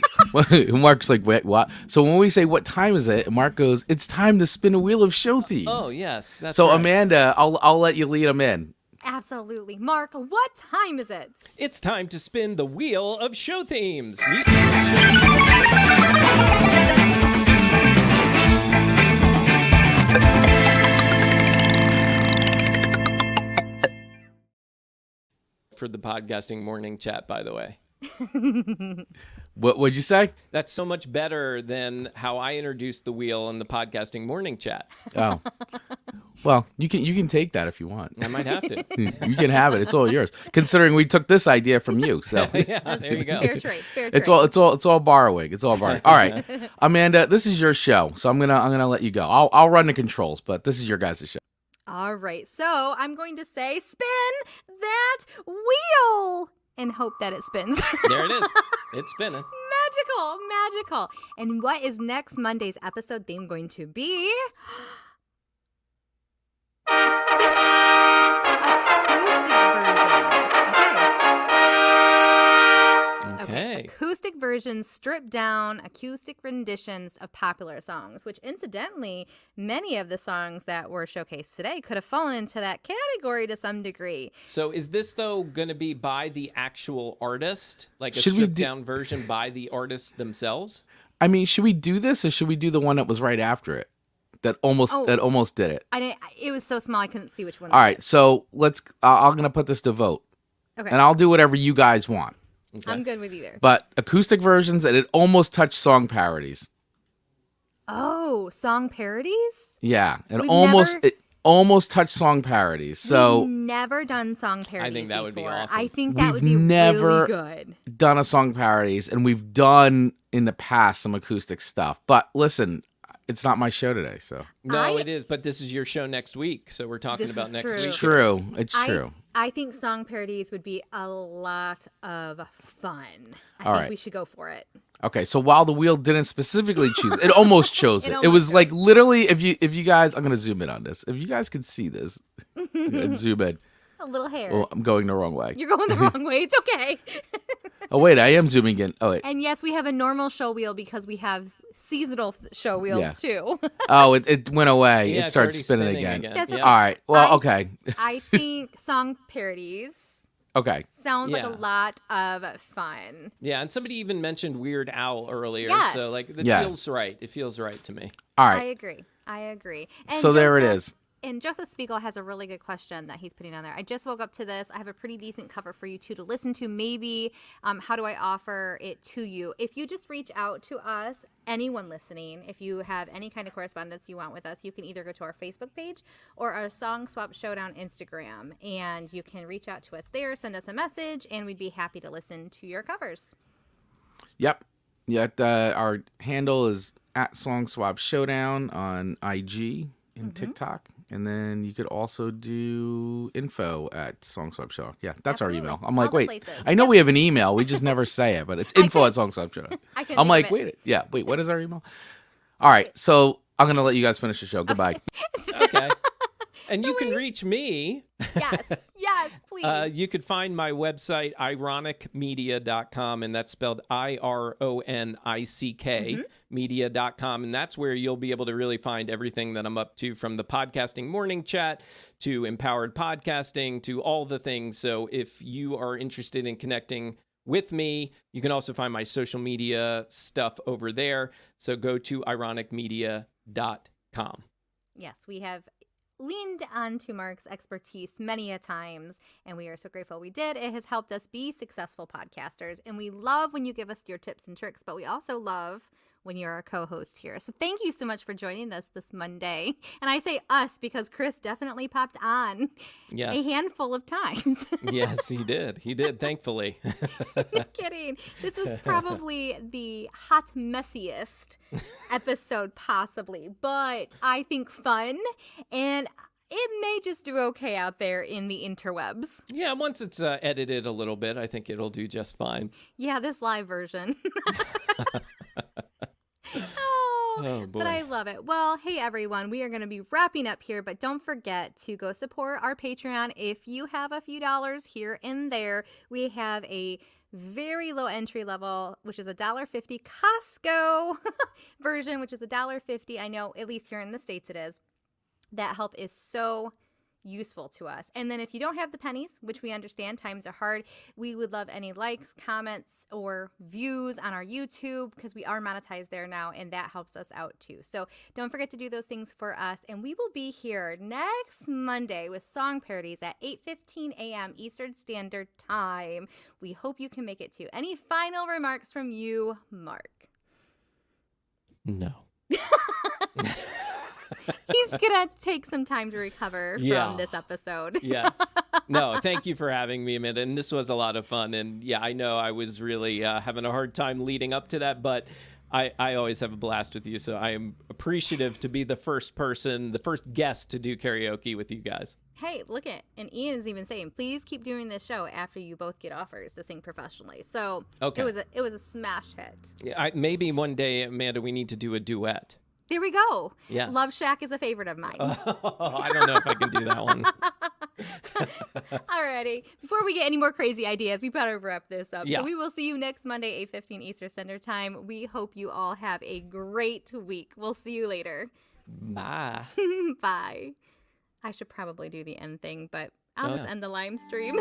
Mark's like, "Wait, what?" So when we say, "What time is it?" Mark goes, "It's time to spin a wheel of show themes." Oh, yes. That's So right. Amanda, I'll let you lead him in. Absolutely, Mark. What time is it? It's time to spin the wheel of show themes. For the podcasting morning chat, by the way. What'd you say? That's so much better than how I introduced the wheel in the podcasting morning chat. Oh, well, you can take that if you want. I might have to. You can have it. It's all yours. Considering we took this idea from you, so Yeah, there you go. Fair trade. Fair trade. it's all borrowing. It's all borrowing. All right, Amanda, this is your show, so I'm gonna let you go. I'll run the controls, but this is your guys' show. All right. So I'm going to say, spin that wheel, and hope that it spins. There it is. It's spinning. Magical. And what is next Monday's episode theme going to be? Okay. Acoustic versions, stripped down acoustic renditions of popular songs, which incidentally, many of the songs that were showcased today could have fallen into that category to some degree. So is this, though, going to be by the actual artist? Like a Should we stripped do- down version by the artists themselves? I mean, should we do this or should we do the one that was right after it? That almost did it. I didn't. It was so small I couldn't see which one. All right, so let's. I'm gonna put this to vote, Okay. and I'll do whatever you guys want. Okay. I'm good with either. But acoustic versions, and it almost touched song parodies. Oh, song parodies? Yeah, We've never- it almost touched song parodies. So We've never done song parodies. I think that would be before. awesome. I think that would We've be never- really good. done a song parodies, and we've done in the past some acoustic stuff. But listen, it's not my show today, so No, it is, but this is your show next week, so we're talking This about is next true. week. it's true. It's true. I think song parodies would be a lot of fun. I All think right. we should go for it. Okay, so while the wheel didn't specifically choose, it almost chose It it. It was almost like literally, if you guys, I'm gonna zoom in on this. If you guys can see this, and zoom in. A little hair. Oh, I'm going the wrong way. You're going the wrong way. It's okay. Oh wait, I am zooming in. Oh wait. And yes, we have a normal show wheel because we have seasonal show wheels Yeah. too. Oh, it went away. Yeah, it it's started already spinning again. That's Yeah. okay. All right. Well, I- okay. I think song parodies Okay. sounds like a Yeah. lot of fun. Yeah, and somebody even mentioned Weird Al earlier, Yes. so like it Yeah. feels right. It feels right to me. All I right. agree. And So there it Joseph- is. And Joseph Spiegel has a really good question that he's putting on there. I just woke up to this. I have a pretty decent cover for you two to listen to. Maybe how do I offer it to you? If you just reach out to us, anyone listening, if you have any kind of correspondence you want with us, you can either go to our Facebook page or our Song Swap Showdown Instagram. And you can reach out to us there, send us a message, and we'd be happy to listen to your covers. Yep. Yeah. Our handle is at Song Swap Showdown on IG and TikTok. And then you could also do info at Song Swap Show. Yeah, that's Absolutely. our email. I'm like, All the wait, places. I know Yep. we have an email. We just never say it, but it's info at Song Swap Show. I can I'm think like, of it. wait, what is our email? All right, so I'm going to let you guys finish the show. Goodbye. Okay. And you can reach me. Yes, please. You could find my website, ironicmedia.com, and that's spelled IRONICK, media.com. And that's where you'll be able to really find everything that I'm up to, from the podcasting morning chat to empowered podcasting to all the things. So if you are interested in connecting with me, you can also find my social media stuff over there. So go to ironicmedia.com. Yes, we have leaned onto Mark's expertise many a times, and we are so grateful we did. It has helped us be successful podcasters, and we love when you give us your tips and tricks, but we also love when you're our co-host here. So thank you so much for joining us this Monday. And I say us because Chris definitely popped on Yes. a handful of times. Yes, he did. He did, thankfully. No kidding. This was probably the hot messiest episode possibly, but I think fun, and it may just do okay out there in the interwebs. Yeah, once it's edited a little bit, I think it'll do just fine. Yeah, this live version. Oh, boy. But I love it. Well, hey, everyone, we are going to be wrapping up here, but don't forget to go support our Patreon. If you have a few dollars here and there, we have a very low entry level, which is $1.50 Costco version, which is $1.50. I know, at least here in the States it is. That help is so useful to us. And then if you don't have the pennies, which we understand times are hard, we would love any likes, comments, or views on our YouTube, because we are monetized there now, and that helps us out too. So don't forget to do those things for us, and we will be here next Monday with song parodies at 8:15 a.m. Eastern Standard Time. We hope you can make it too. Any final remarks from you, Mark? No. He's gonna take some time to recover from this episode. Yes. No, thank you for having me, Amanda. And this was a lot of fun. And yeah, I know I was really having a hard time leading up to that, but I always have a blast with you. So I am appreciative to be the first guest to do karaoke with you guys. Hey, look at, and Ian is even saying, please keep doing this show after you both get offers to sing professionally. So Okay. it was a smash hit. Yeah, maybe one day, Amanda, we need to do a duet. There we go. Yes. Love Shack is a favorite of mine. I don't know if I can do that one. Alrighty. Before we get any more crazy ideas, we better wrap this up. Yeah. So we will see you next Monday, 8:15 Eastern Standard Time. We hope you all have a great week. We'll see you later. Bye. Bye. I should probably do the end thing, but I'll just end the live stream.